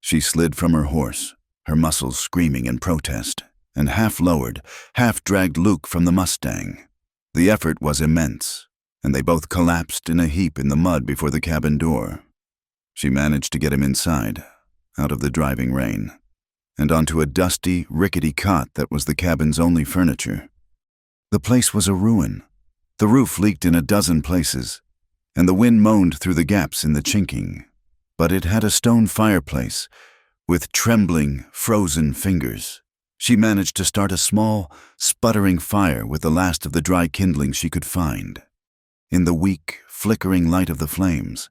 She slid from her horse, her muscles screaming in protest, and half-lowered, half-dragged Luke from the Mustang. The effort was immense, and they both collapsed in a heap in the mud before the cabin door. She managed to get him inside, out of the driving rain, and onto a dusty, rickety cot that was the cabin's only furniture. The place was a ruin. The roof leaked in a dozen places, and the wind moaned through the gaps in the chinking. But it had a stone fireplace, with trembling, frozen fingers. She managed to start a small, sputtering fire with the last of the dry kindling she could find. In the weak, flickering light of the flames,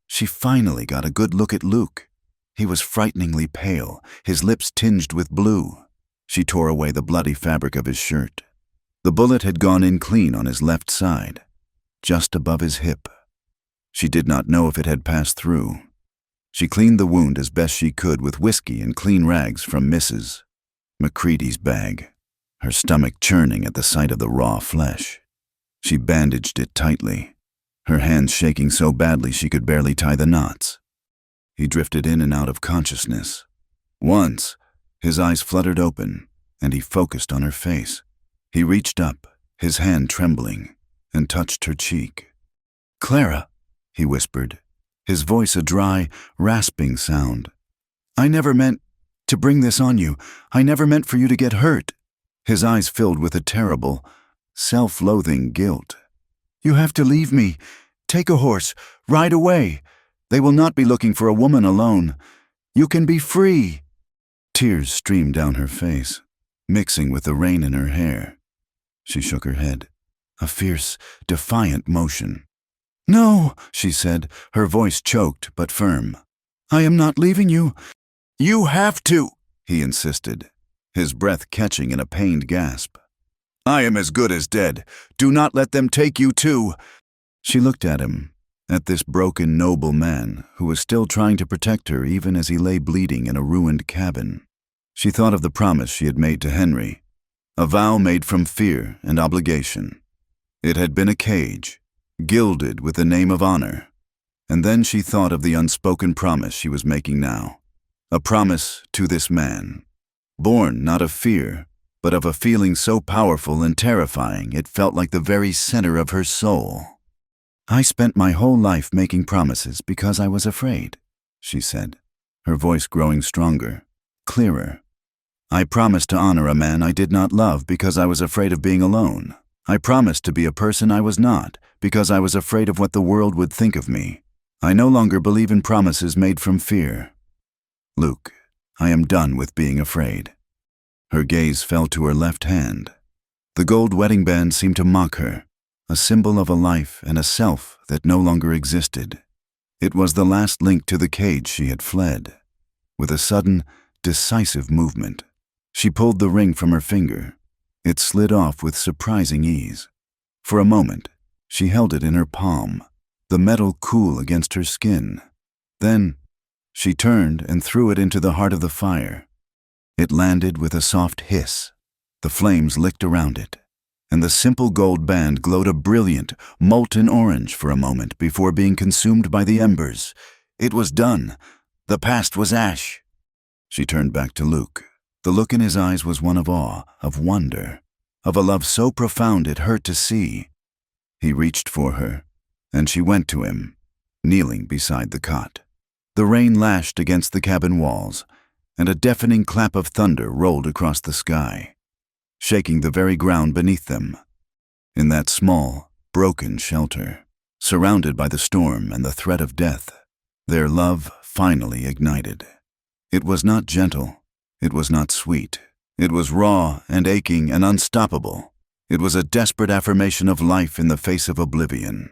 she finally got a good look at Luke. He was frighteningly pale, his lips tinged with blue. She tore away the bloody fabric of his shirt. The bullet had gone in clean on his left side, just above his hip. She did not know if it had passed through. She cleaned the wound as best she could with whiskey and clean rags from Mrs. McCready's bag, her stomach churning at the sight of the raw flesh. She bandaged it tightly, her hands shaking so badly she could barely tie the knots. He drifted in and out of consciousness. Once, his eyes fluttered open, and he focused on her face. He reached up, his hand trembling, and touched her cheek. "Clara," he whispered, his voice a dry, rasping sound. "I never meant to bring this on you. I never meant for you to get hurt." His eyes filled with a terrible, self-loathing guilt. "You have to leave me. Take a horse. Ride away. They will not be looking for a woman alone. You can be free." Tears streamed down her face, mixing with the rain in her hair. She shook her head, a fierce, defiant motion. "No," she said, her voice choked but firm. "I am not leaving you. You have to," he insisted, his breath catching in a pained gasp. "I am as good as dead. Do not let them take you too." She looked at him, at this broken, noble man who was still trying to protect her even as he lay bleeding in a ruined cabin. She thought of the promise she had made to Henry, a vow made from fear and obligation. It had been a cage, gilded with the name of honor. And then she thought of the unspoken promise she was making now, a promise to this man, born not of fear, but of a feeling so powerful and terrifying it felt like the very center of her soul. "I spent my whole life making promises because I was afraid," she said, her voice growing stronger, clearer. "I promised to honor a man I did not love because I was afraid of being alone. I promised to be a person I was not because I was afraid of what the world would think of me. I no longer believe in promises made from fear. Luke, I am done with being afraid." Her gaze fell to her left hand. The gold wedding band seemed to mock her, a symbol of a life and a self that no longer existed. It was the last link to the cage she had fled. With a sudden, decisive movement, she pulled the ring from her finger. It slid off with surprising ease. For a moment, she held it in her palm, the metal cool against her skin. Then, she turned and threw it into the heart of the fire. It landed with a soft hiss. The flames licked around it, and the simple gold band glowed a brilliant, molten orange for a moment before being consumed by the embers. It was done. The past was ash. She turned back to Luke. The look in his eyes was one of awe, of wonder, of a love so profound it hurt to see. He reached for her, and she went to him, kneeling beside the cot. The rain lashed against the cabin walls, and a deafening clap of thunder rolled across the sky, shaking the very ground beneath them. In that small, broken shelter, surrounded by the storm and the threat of death, their love finally ignited. It was not gentle, it was not sweet, It was raw and aching and unstoppable. It was a desperate affirmation of life in the face of oblivion.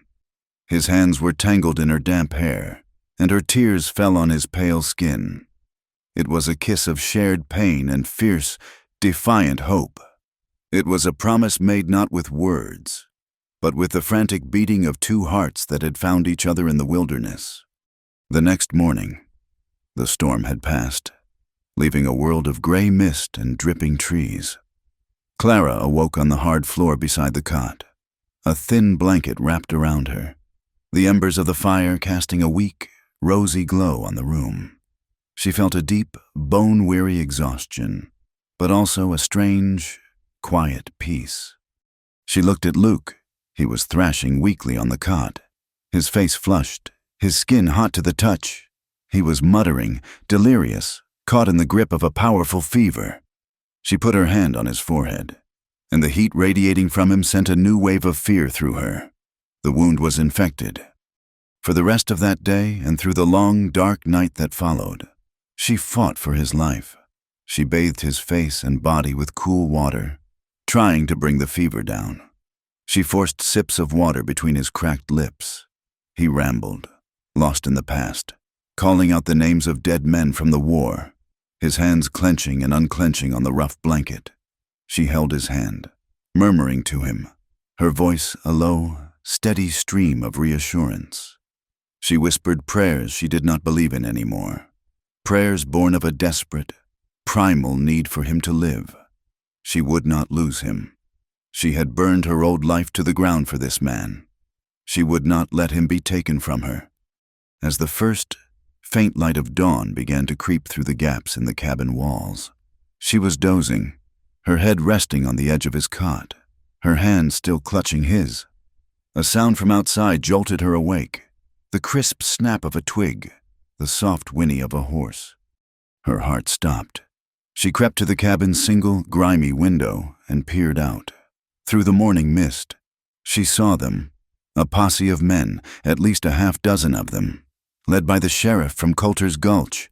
His hands were tangled in her damp hair, and her tears fell on his pale skin. It was a kiss of shared pain and fierce, defiant hope. It was a promise made not with words, but with the frantic beating of two hearts that had found each other in the wilderness. The next morning, the storm had passed, leaving a world of gray mist and dripping trees. Clara awoke on the hard floor beside the cot, a thin blanket wrapped around her, the embers of the fire casting a weak, rosy glow on the room. She felt a deep, bone-weary exhaustion, but also a strange, quiet peace. She looked at Luke. He was thrashing weakly on the cot, his face flushed, his skin hot to the touch. He was muttering, delirious, caught in the grip of a powerful fever. She put her hand on his forehead, and the heat radiating from him sent a new wave of fear through her. The wound was infected. For the rest of that day and through the long, dark night that followed, she fought for his life. She bathed his face and body with cool water, trying to bring the fever down. She forced sips of water between his cracked lips. He rambled, lost in the past, calling out the names of dead men from the war, his hands clenching and unclenching on the rough blanket. She held his hand, murmuring to him, her voice a low, steady stream of reassurance. She whispered prayers she did not believe in anymore, prayers born of a desperate, primal need for him to live. She would not lose him. She had burned her old life to the ground for this man. She would not let him be taken from her. As the first, faint light of dawn began to creep through the gaps in the cabin walls, she was dozing, her head resting on the edge of his cot, her hand still clutching his. A sound from outside jolted her awake, the crisp snap of a twig, the soft whinny of a horse. Her heart stopped. She crept to the cabin's single, grimy window and peered out. Through the morning mist, she saw them, a posse of men, at least a half-dozen of them, led by the sheriff from Coulter's Gulch.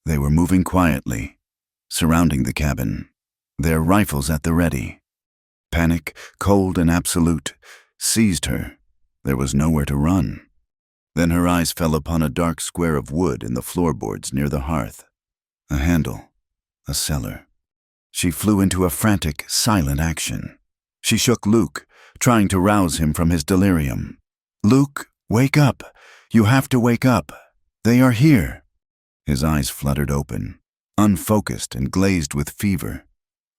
They were moving quietly, surrounding the cabin, their rifles at the ready. Panic, cold and absolute, seized her. There was nowhere to run. Then her eyes fell upon a dark square of wood in the floorboards near the hearth. A handle, a cellar. She flew into a frantic, silent action. She shook Luke, trying to rouse him from his delirium. "Luke, wake up! You have to wake up! They are here!" His eyes fluttered open, unfocused and glazed with fever.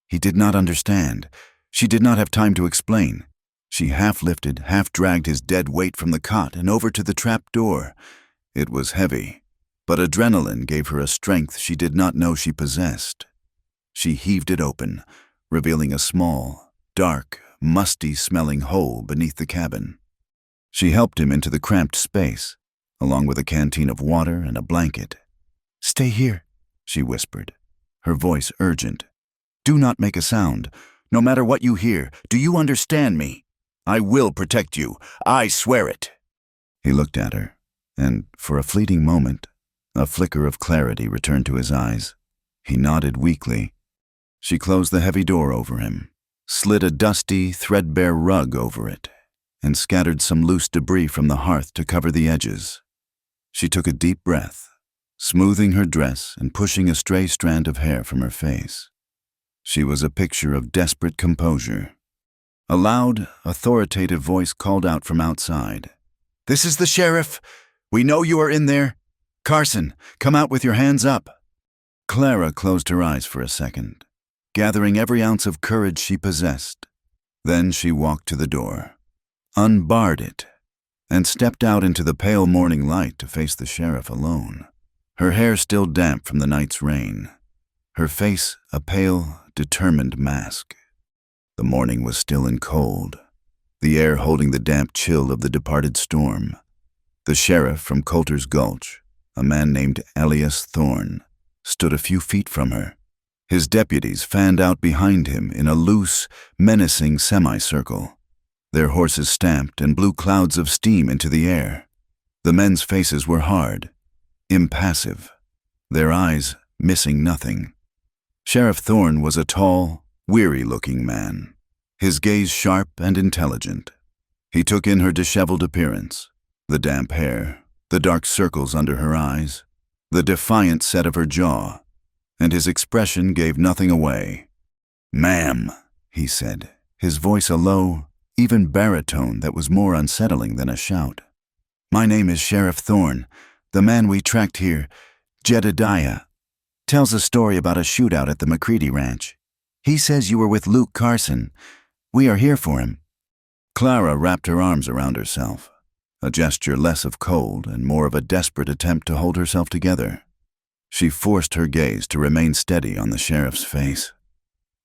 He did not understand. She did not have time to explain. She half-lifted, half-dragged his dead weight from the cot and over to the trap door. It was heavy, but adrenaline gave her a strength she did not know she possessed. She heaved it open, revealing a small, dark, musty-smelling hole beneath the cabin. She helped him into the cramped space, along with a canteen of water and a blanket. "Stay here," she whispered, her voice urgent. "Do not make a sound. No matter what you hear, do you understand me? I will protect you. I swear it." He looked at her, and for a fleeting moment, a flicker of clarity returned to his eyes. He nodded weakly. She closed the heavy door over him, slid a dusty, threadbare rug over it, and scattered some loose debris from the hearth to cover the edges. She took a deep breath, smoothing her dress and pushing a stray strand of hair from her face. She was a picture of desperate composure. A loud, authoritative voice called out from outside. "This is the sheriff. We know you are in there. Carson, come out with your hands up." Clara closed her eyes for a second, gathering every ounce of courage she possessed. Then she walked to the door, unbarred it, and stepped out into the pale morning light to face the sheriff alone, her hair still damp from the night's rain, her face a pale, determined mask. The morning was still and cold, the air holding the damp chill of the departed storm. The sheriff from Coulter's Gulch, a man named Elias Thorne, stood a few feet from her. His deputies fanned out behind him in a loose, menacing semicircle. Their horses stamped and blew clouds of steam into the air. The men's faces were hard, impassive, their eyes missing nothing. Sheriff Thorne was a tall, weary-looking man, his gaze sharp and intelligent. He took in her disheveled appearance, the damp hair, the dark circles under her eyes, the defiant set of her jaw, and his expression gave nothing away. "Ma'am," he said, his voice a low, even baritone that was more unsettling than a shout. "My name is Sheriff Thorne. The man we tracked here, Jedediah, tells a story about a shootout at the McCready Ranch. He says you were with Luke Carson. We are here for him." Clara wrapped her arms around herself, a gesture less of cold and more of a desperate attempt to hold herself together. She forced her gaze to remain steady on the sheriff's face.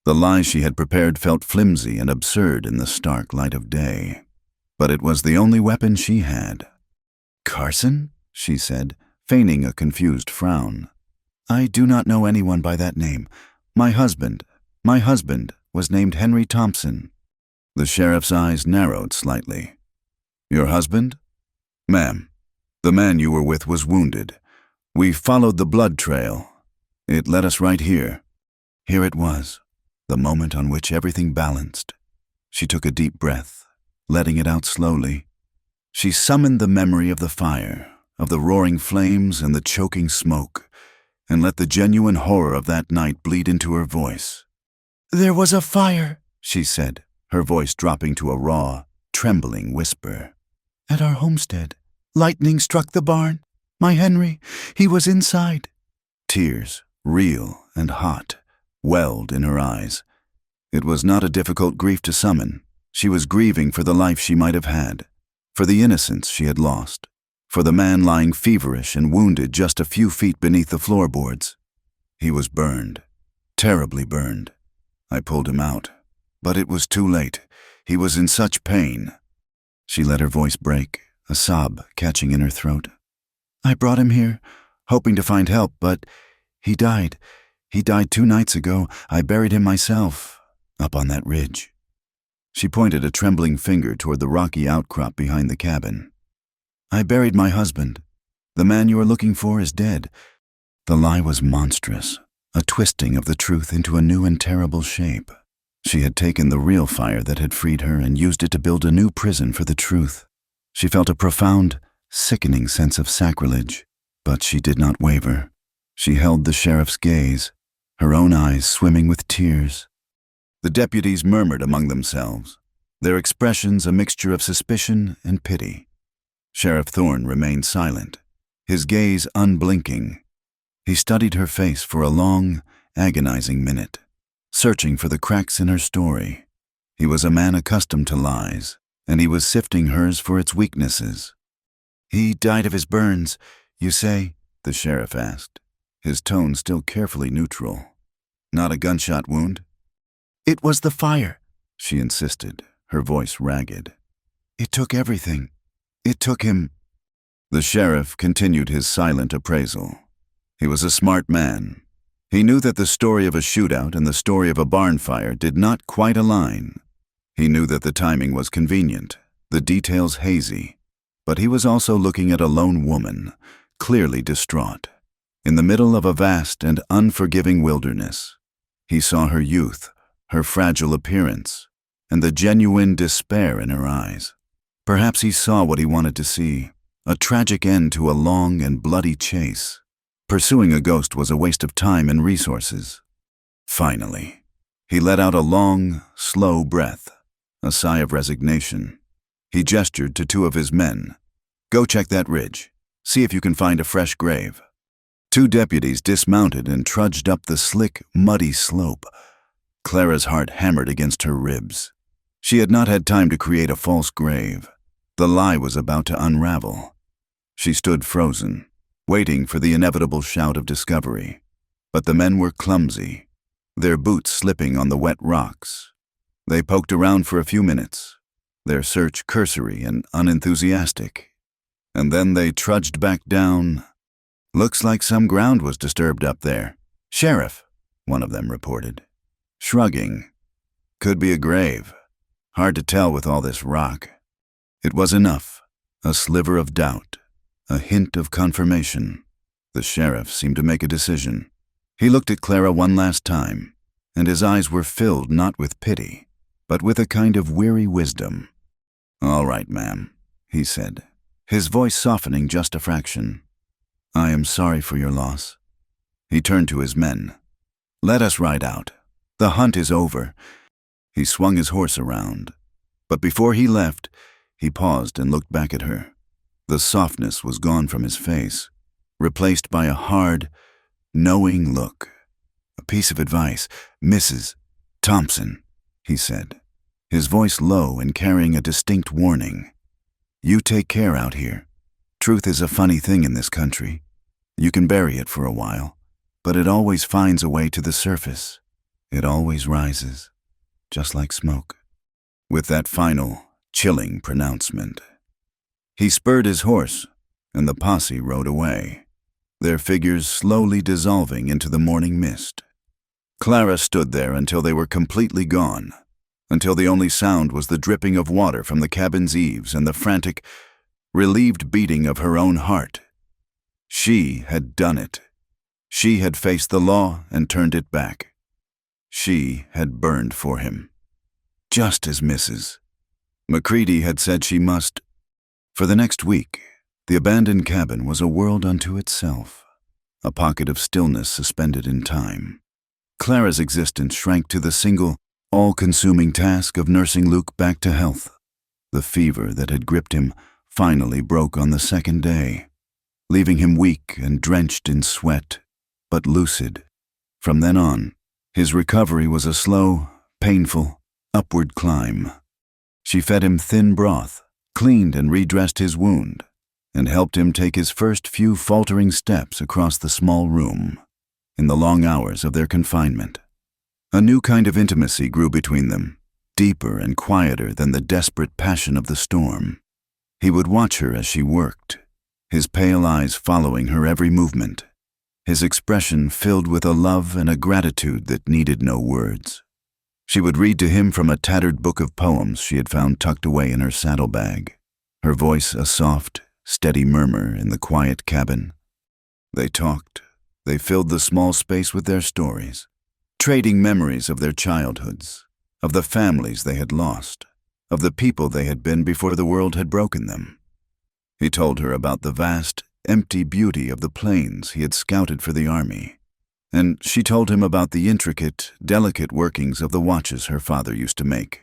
The lies she had prepared felt flimsy and absurd in the stark light of day, but it was the only weapon she had. "Carson?" she said, feigning a confused frown. "I do not know anyone by that name. My husband was named Henry Thompson." The sheriff's eyes narrowed slightly. "Your husband?" "Ma'am, the man you were with was wounded. We followed the blood trail. It led us right here." Here it was, the moment on which everything balanced. She took a deep breath, letting it out slowly. She summoned the memory of the fire, of the roaring flames and the choking smoke, and let the genuine horror of that night bleed into her voice. "There was a fire," she said, her voice dropping to a raw, trembling whisper. "At our homestead. Lightning struck the barn. My Henry, he was inside." Tears, real and hot, welled in her eyes. It was not a difficult grief to summon. She was grieving for the life she might have had, for the innocence she had lost, for the man lying feverish and wounded just a few feet beneath the floorboards. He was burned, terribly burned. I pulled him out, but it was too late. He was in such pain. She let her voice break, a sob catching in her throat. "I brought him here, hoping to find help, but he died. He died 2 nights ago. I buried him myself, up on that ridge." She pointed a trembling finger toward the rocky outcrop behind the cabin. "I buried my husband. The man you are looking for is dead." The lie was monstrous, a twisting of the truth into a new and terrible shape. She had taken the real fire that had freed her and used it to build a new prison for the truth. She felt a profound, sickening sense of sacrilege, but she did not waver. She held the sheriff's gaze, her own eyes swimming with tears. The deputies murmured among themselves, their expressions a mixture of suspicion and pity. Sheriff Thorne remained silent, his gaze unblinking. He studied her face for a long, agonizing minute, searching for the cracks in her story. He was a man accustomed to lies, and he was sifting hers for its weaknesses. "He died of his burns, you say?" the sheriff asked, his tone still carefully neutral. "Not a gunshot wound?" "It was the fire," she insisted, her voice ragged. "It took everything. It took him." The sheriff continued his silent appraisal. He was a smart man. He knew that the story of a shootout and the story of a barn fire did not quite align. He knew that the timing was convenient, the details hazy, but he was also looking at a lone woman, clearly distraught, in the middle of a vast and unforgiving wilderness. He saw her youth, her fragile appearance, and the genuine despair in her eyes. Perhaps he saw what he wanted to see, a tragic end to a long and bloody chase. Pursuing a ghost was a waste of time and resources. Finally, he let out a long, slow breath, a sigh of resignation. He gestured to 2 of his men. "Go check that ridge. See if you can find a fresh grave." 2 deputies dismounted and trudged up the slick, muddy slope. Clara's heart hammered against her ribs. She had not had time to create a false grave. The lie was about to unravel. She stood frozen, waiting for the inevitable shout of discovery. But the men were clumsy, their boots slipping on the wet rocks. They poked around for a few minutes, their search cursory and unenthusiastic. And then they trudged back down. "Looks like some ground was disturbed up there. Sheriff," one of them reported, shrugging. "Could be a grave. Hard to tell with all this rock." It was enough, a sliver of doubt, a hint of confirmation. The sheriff seemed to make a decision. He looked at Clara one last time, and his eyes were filled not with pity, but with a kind of weary wisdom. "All right, ma'am," he said, his voice softening just a fraction. "I am sorry for your loss." He turned to his men. "Let us ride out. The hunt is over." He swung his horse around, but before he left, he paused and looked back at her. The softness was gone from his face, replaced by a hard, knowing look. "A piece of advice, Mrs. Thompson," he said, his voice low and carrying a distinct warning. "You take care out here. Truth is a funny thing in this country. You can bury it for a while, but it always finds a way to the surface. It always rises, just like smoke." With that final, chilling pronouncement, he spurred his horse, and the posse rode away, their figures slowly dissolving into the morning mist. Clara stood there until they were completely gone, until the only sound was the dripping of water from the cabin's eaves and the frantic, relieved beating of her own heart. She had done it. She had faced the law and turned it back. She had burned for him, just as Mrs. Macready had said she must. For the next week, the abandoned cabin was a world unto itself, a pocket of stillness suspended in time. Clara's existence shrank to the single, all-consuming task of nursing Luke back to health. The fever that had gripped him finally broke on the second day, leaving him weak and drenched in sweat, but lucid. From then on, his recovery was a slow, painful, upward climb. She fed him thin broth, cleaned and redressed his wound, and helped him take his first few faltering steps across the small room. In the long hours of their confinement, a new kind of intimacy grew between them, deeper and quieter than the desperate passion of the storm. He would watch her as she worked, his pale eyes following her every movement, his expression filled with a love and a gratitude that needed no words. She would read to him from a tattered book of poems she had found tucked away in her saddlebag, her voice a soft, steady murmur in the quiet cabin. They talked. They filled the small space with their stories, trading memories of their childhoods, of the families they had lost, of the people they had been before the world had broken them. He told her about the vast, empty beauty of the plains he had scouted for the army, and she told him about the intricate, delicate workings of the watches her father used to make.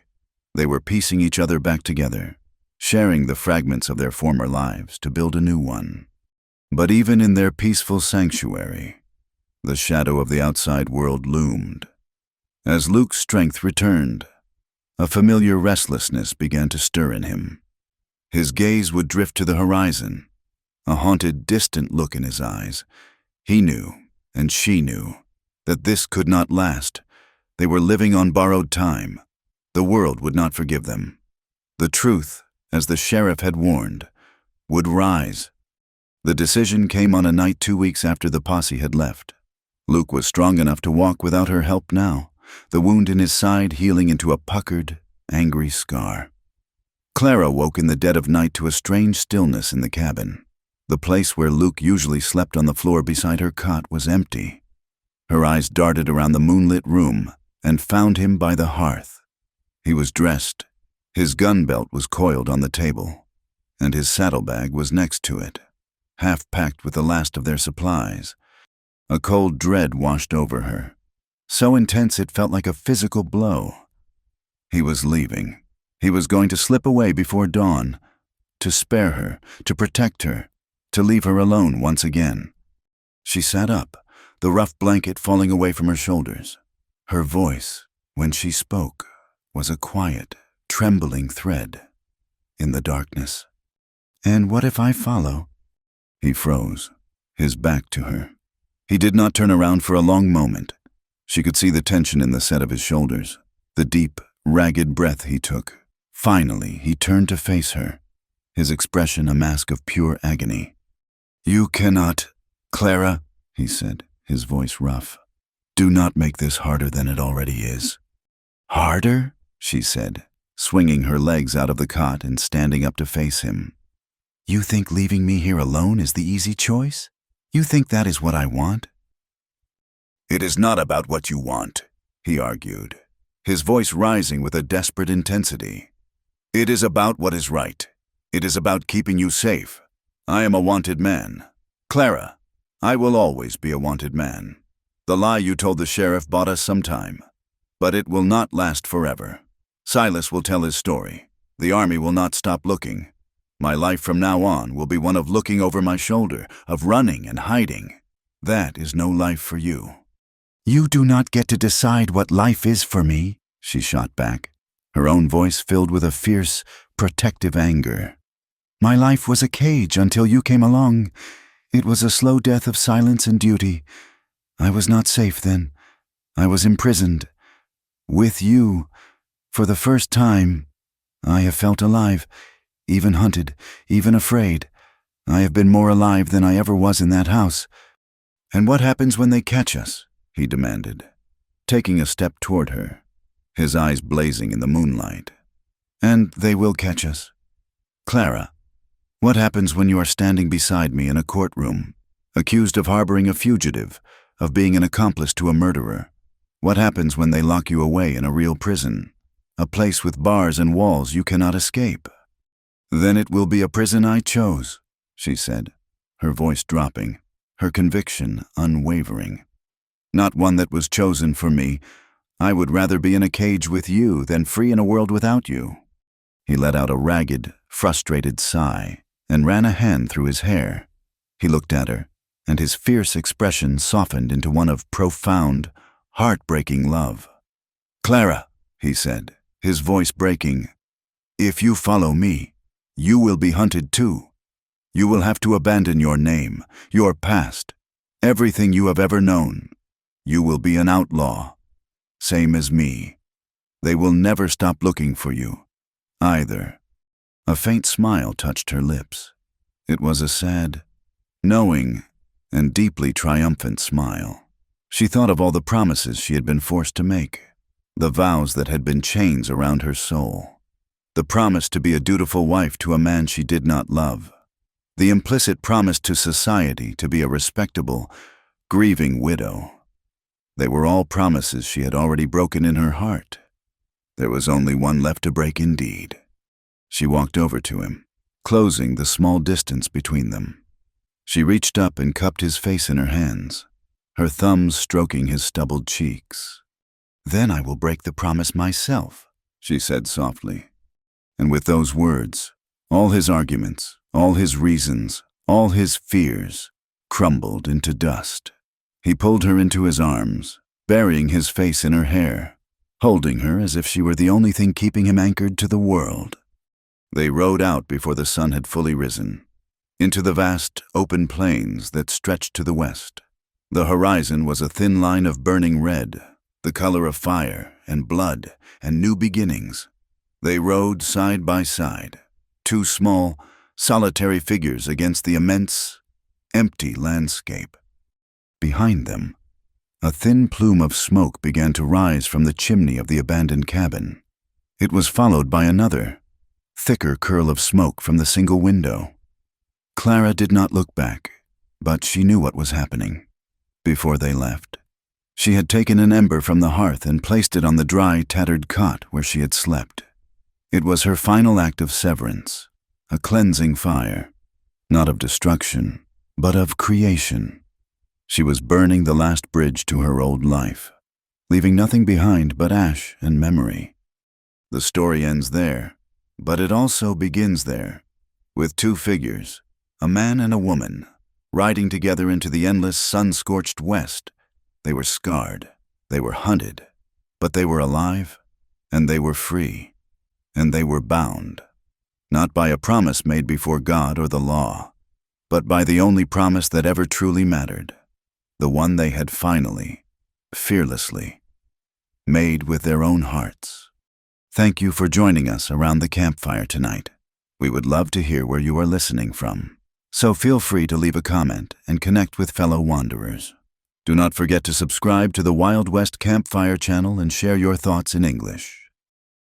They were piecing each other back together, sharing the fragments of their former lives to build a new one. But even in their peaceful sanctuary, the shadow of the outside world loomed. As Luke's strength returned, a familiar restlessness began to stir in him. His gaze would drift to the horizon, a haunted, distant look in his eyes. He knew, and she knew, that this could not last. They were living on borrowed time. The world would not forgive them. The truth, as the sheriff had warned, would rise. The decision came on a night 2 weeks after the posse had left. Luke was strong enough to walk without her help now, the wound in his side healing into a puckered, angry scar. Clara woke in the dead of night to a strange stillness in the cabin. The place where Luke usually slept on the floor beside her cot was empty. Her eyes darted around the moonlit room and found him by the hearth. He was dressed. His gun belt was coiled on the table, and his saddlebag was next to it, half packed with the last of their supplies. A cold dread washed over her, so intense it felt like a physical blow. He was leaving. He was going to slip away before dawn, to spare her, to protect her, to leave her alone once again. She sat up, the rough blanket falling away from her shoulders. Her voice, when she spoke, was a quiet, trembling thread in the darkness. "And what if I follow?" He froze, his back to her. He did not turn around for a long moment. She could see the tension in the set of his shoulders, the deep, ragged breath he took. Finally, he turned to face her, his expression a mask of pure agony. "You cannot, Clara," he said, his voice rough. "Do not make this harder than it already is." "Harder?" she said, swinging her legs out of the cot and standing up to face him. "You think leaving me here alone is the easy choice? You think that is what I want?" It is not about what you want, he argued, his voice rising with a desperate intensity. It is about what is right. It is about keeping you safe. I am a wanted man. Clara, I will always be a wanted man. The lie you told the sheriff bought us some time, but it will not last forever. Silas will tell his story. The army will not stop looking. My life from now on will be one of looking over my shoulder, of running and hiding. That is no life for you. You do not get to decide what life is for me, she shot back, her own voice filled with a fierce, protective anger. My life was a cage until you came along. It was a slow death of silence and duty. I was not safe then. I was imprisoned. With you, for the first time, I have felt alive, even hunted, even afraid. I have been more alive than I ever was in that house. And what happens when they catch us? He demanded, taking a step toward her, his eyes blazing in the moonlight. And they will catch us. Clara, what happens when you are standing beside me in a courtroom, accused of harboring a fugitive, of being an accomplice to a murderer? What happens when they lock you away in a real prison, a place with bars and walls you cannot escape? Then it will be a prison I chose, she said, her voice dropping, her conviction unwavering. Not one that was chosen for me. I would rather be in a cage with you than free in a world without you. He let out a ragged, frustrated sigh and ran a hand through his hair. He looked at her, and his fierce expression softened into one of profound, heartbreaking love. Clara, he said, his voice breaking, if you follow me, you will be hunted too. You will have to abandon your name, your past, everything you have ever known. You will be an outlaw, same as me. They will never stop looking for you, either. A faint smile touched her lips. It was a sad, knowing, and deeply triumphant smile. She thought of all the promises she had been forced to make, the vows that had been chains around her soul, the promise to be a dutiful wife to a man she did not love, the implicit promise to society to be a respectable, grieving widow. They were all promises she had already broken in her heart. There was only one left to break indeed. She walked over to him, closing the small distance between them. She reached up and cupped his face in her hands, her thumbs stroking his stubbled cheeks. Then I will break the promise myself, she said softly. And with those words, all his arguments, all his reasons, all his fears crumbled into dust. He pulled her into his arms, burying his face in her hair, holding her as if she were the only thing keeping him anchored to the world. They rode out before the sun had fully risen, into the vast, open plains that stretched to the west. The horizon was a thin line of burning red, the color of fire and blood and new beginnings. They rode side by side, two small, solitary figures against the immense, empty landscape. Behind them, a thin plume of smoke began to rise from the chimney of the abandoned cabin. It was followed by another, thicker curl of smoke from the single window. Clara did not look back, but she knew what was happening. Before they left, she had taken an ember from the hearth and placed it on the dry, tattered cot where she had slept. It was her final act of severance, a cleansing fire, not of destruction, but of creation. She was burning the last bridge to her old life, leaving nothing behind but ash and memory. The story ends there, but it also begins there, with two figures, a man and a woman, riding together into the endless sun-scorched west. They were scarred, they were hunted, but they were alive, and they were free, and they were bound, not by a promise made before God or the law, but by the only promise that ever truly mattered, the one they had finally, fearlessly, made with their own hearts. Thank you for joining us around the campfire tonight. We would love to hear where you are listening from, so feel free to leave a comment and connect with fellow wanderers. Do not forget to subscribe to the Wild West Campfire channel and share your thoughts in English.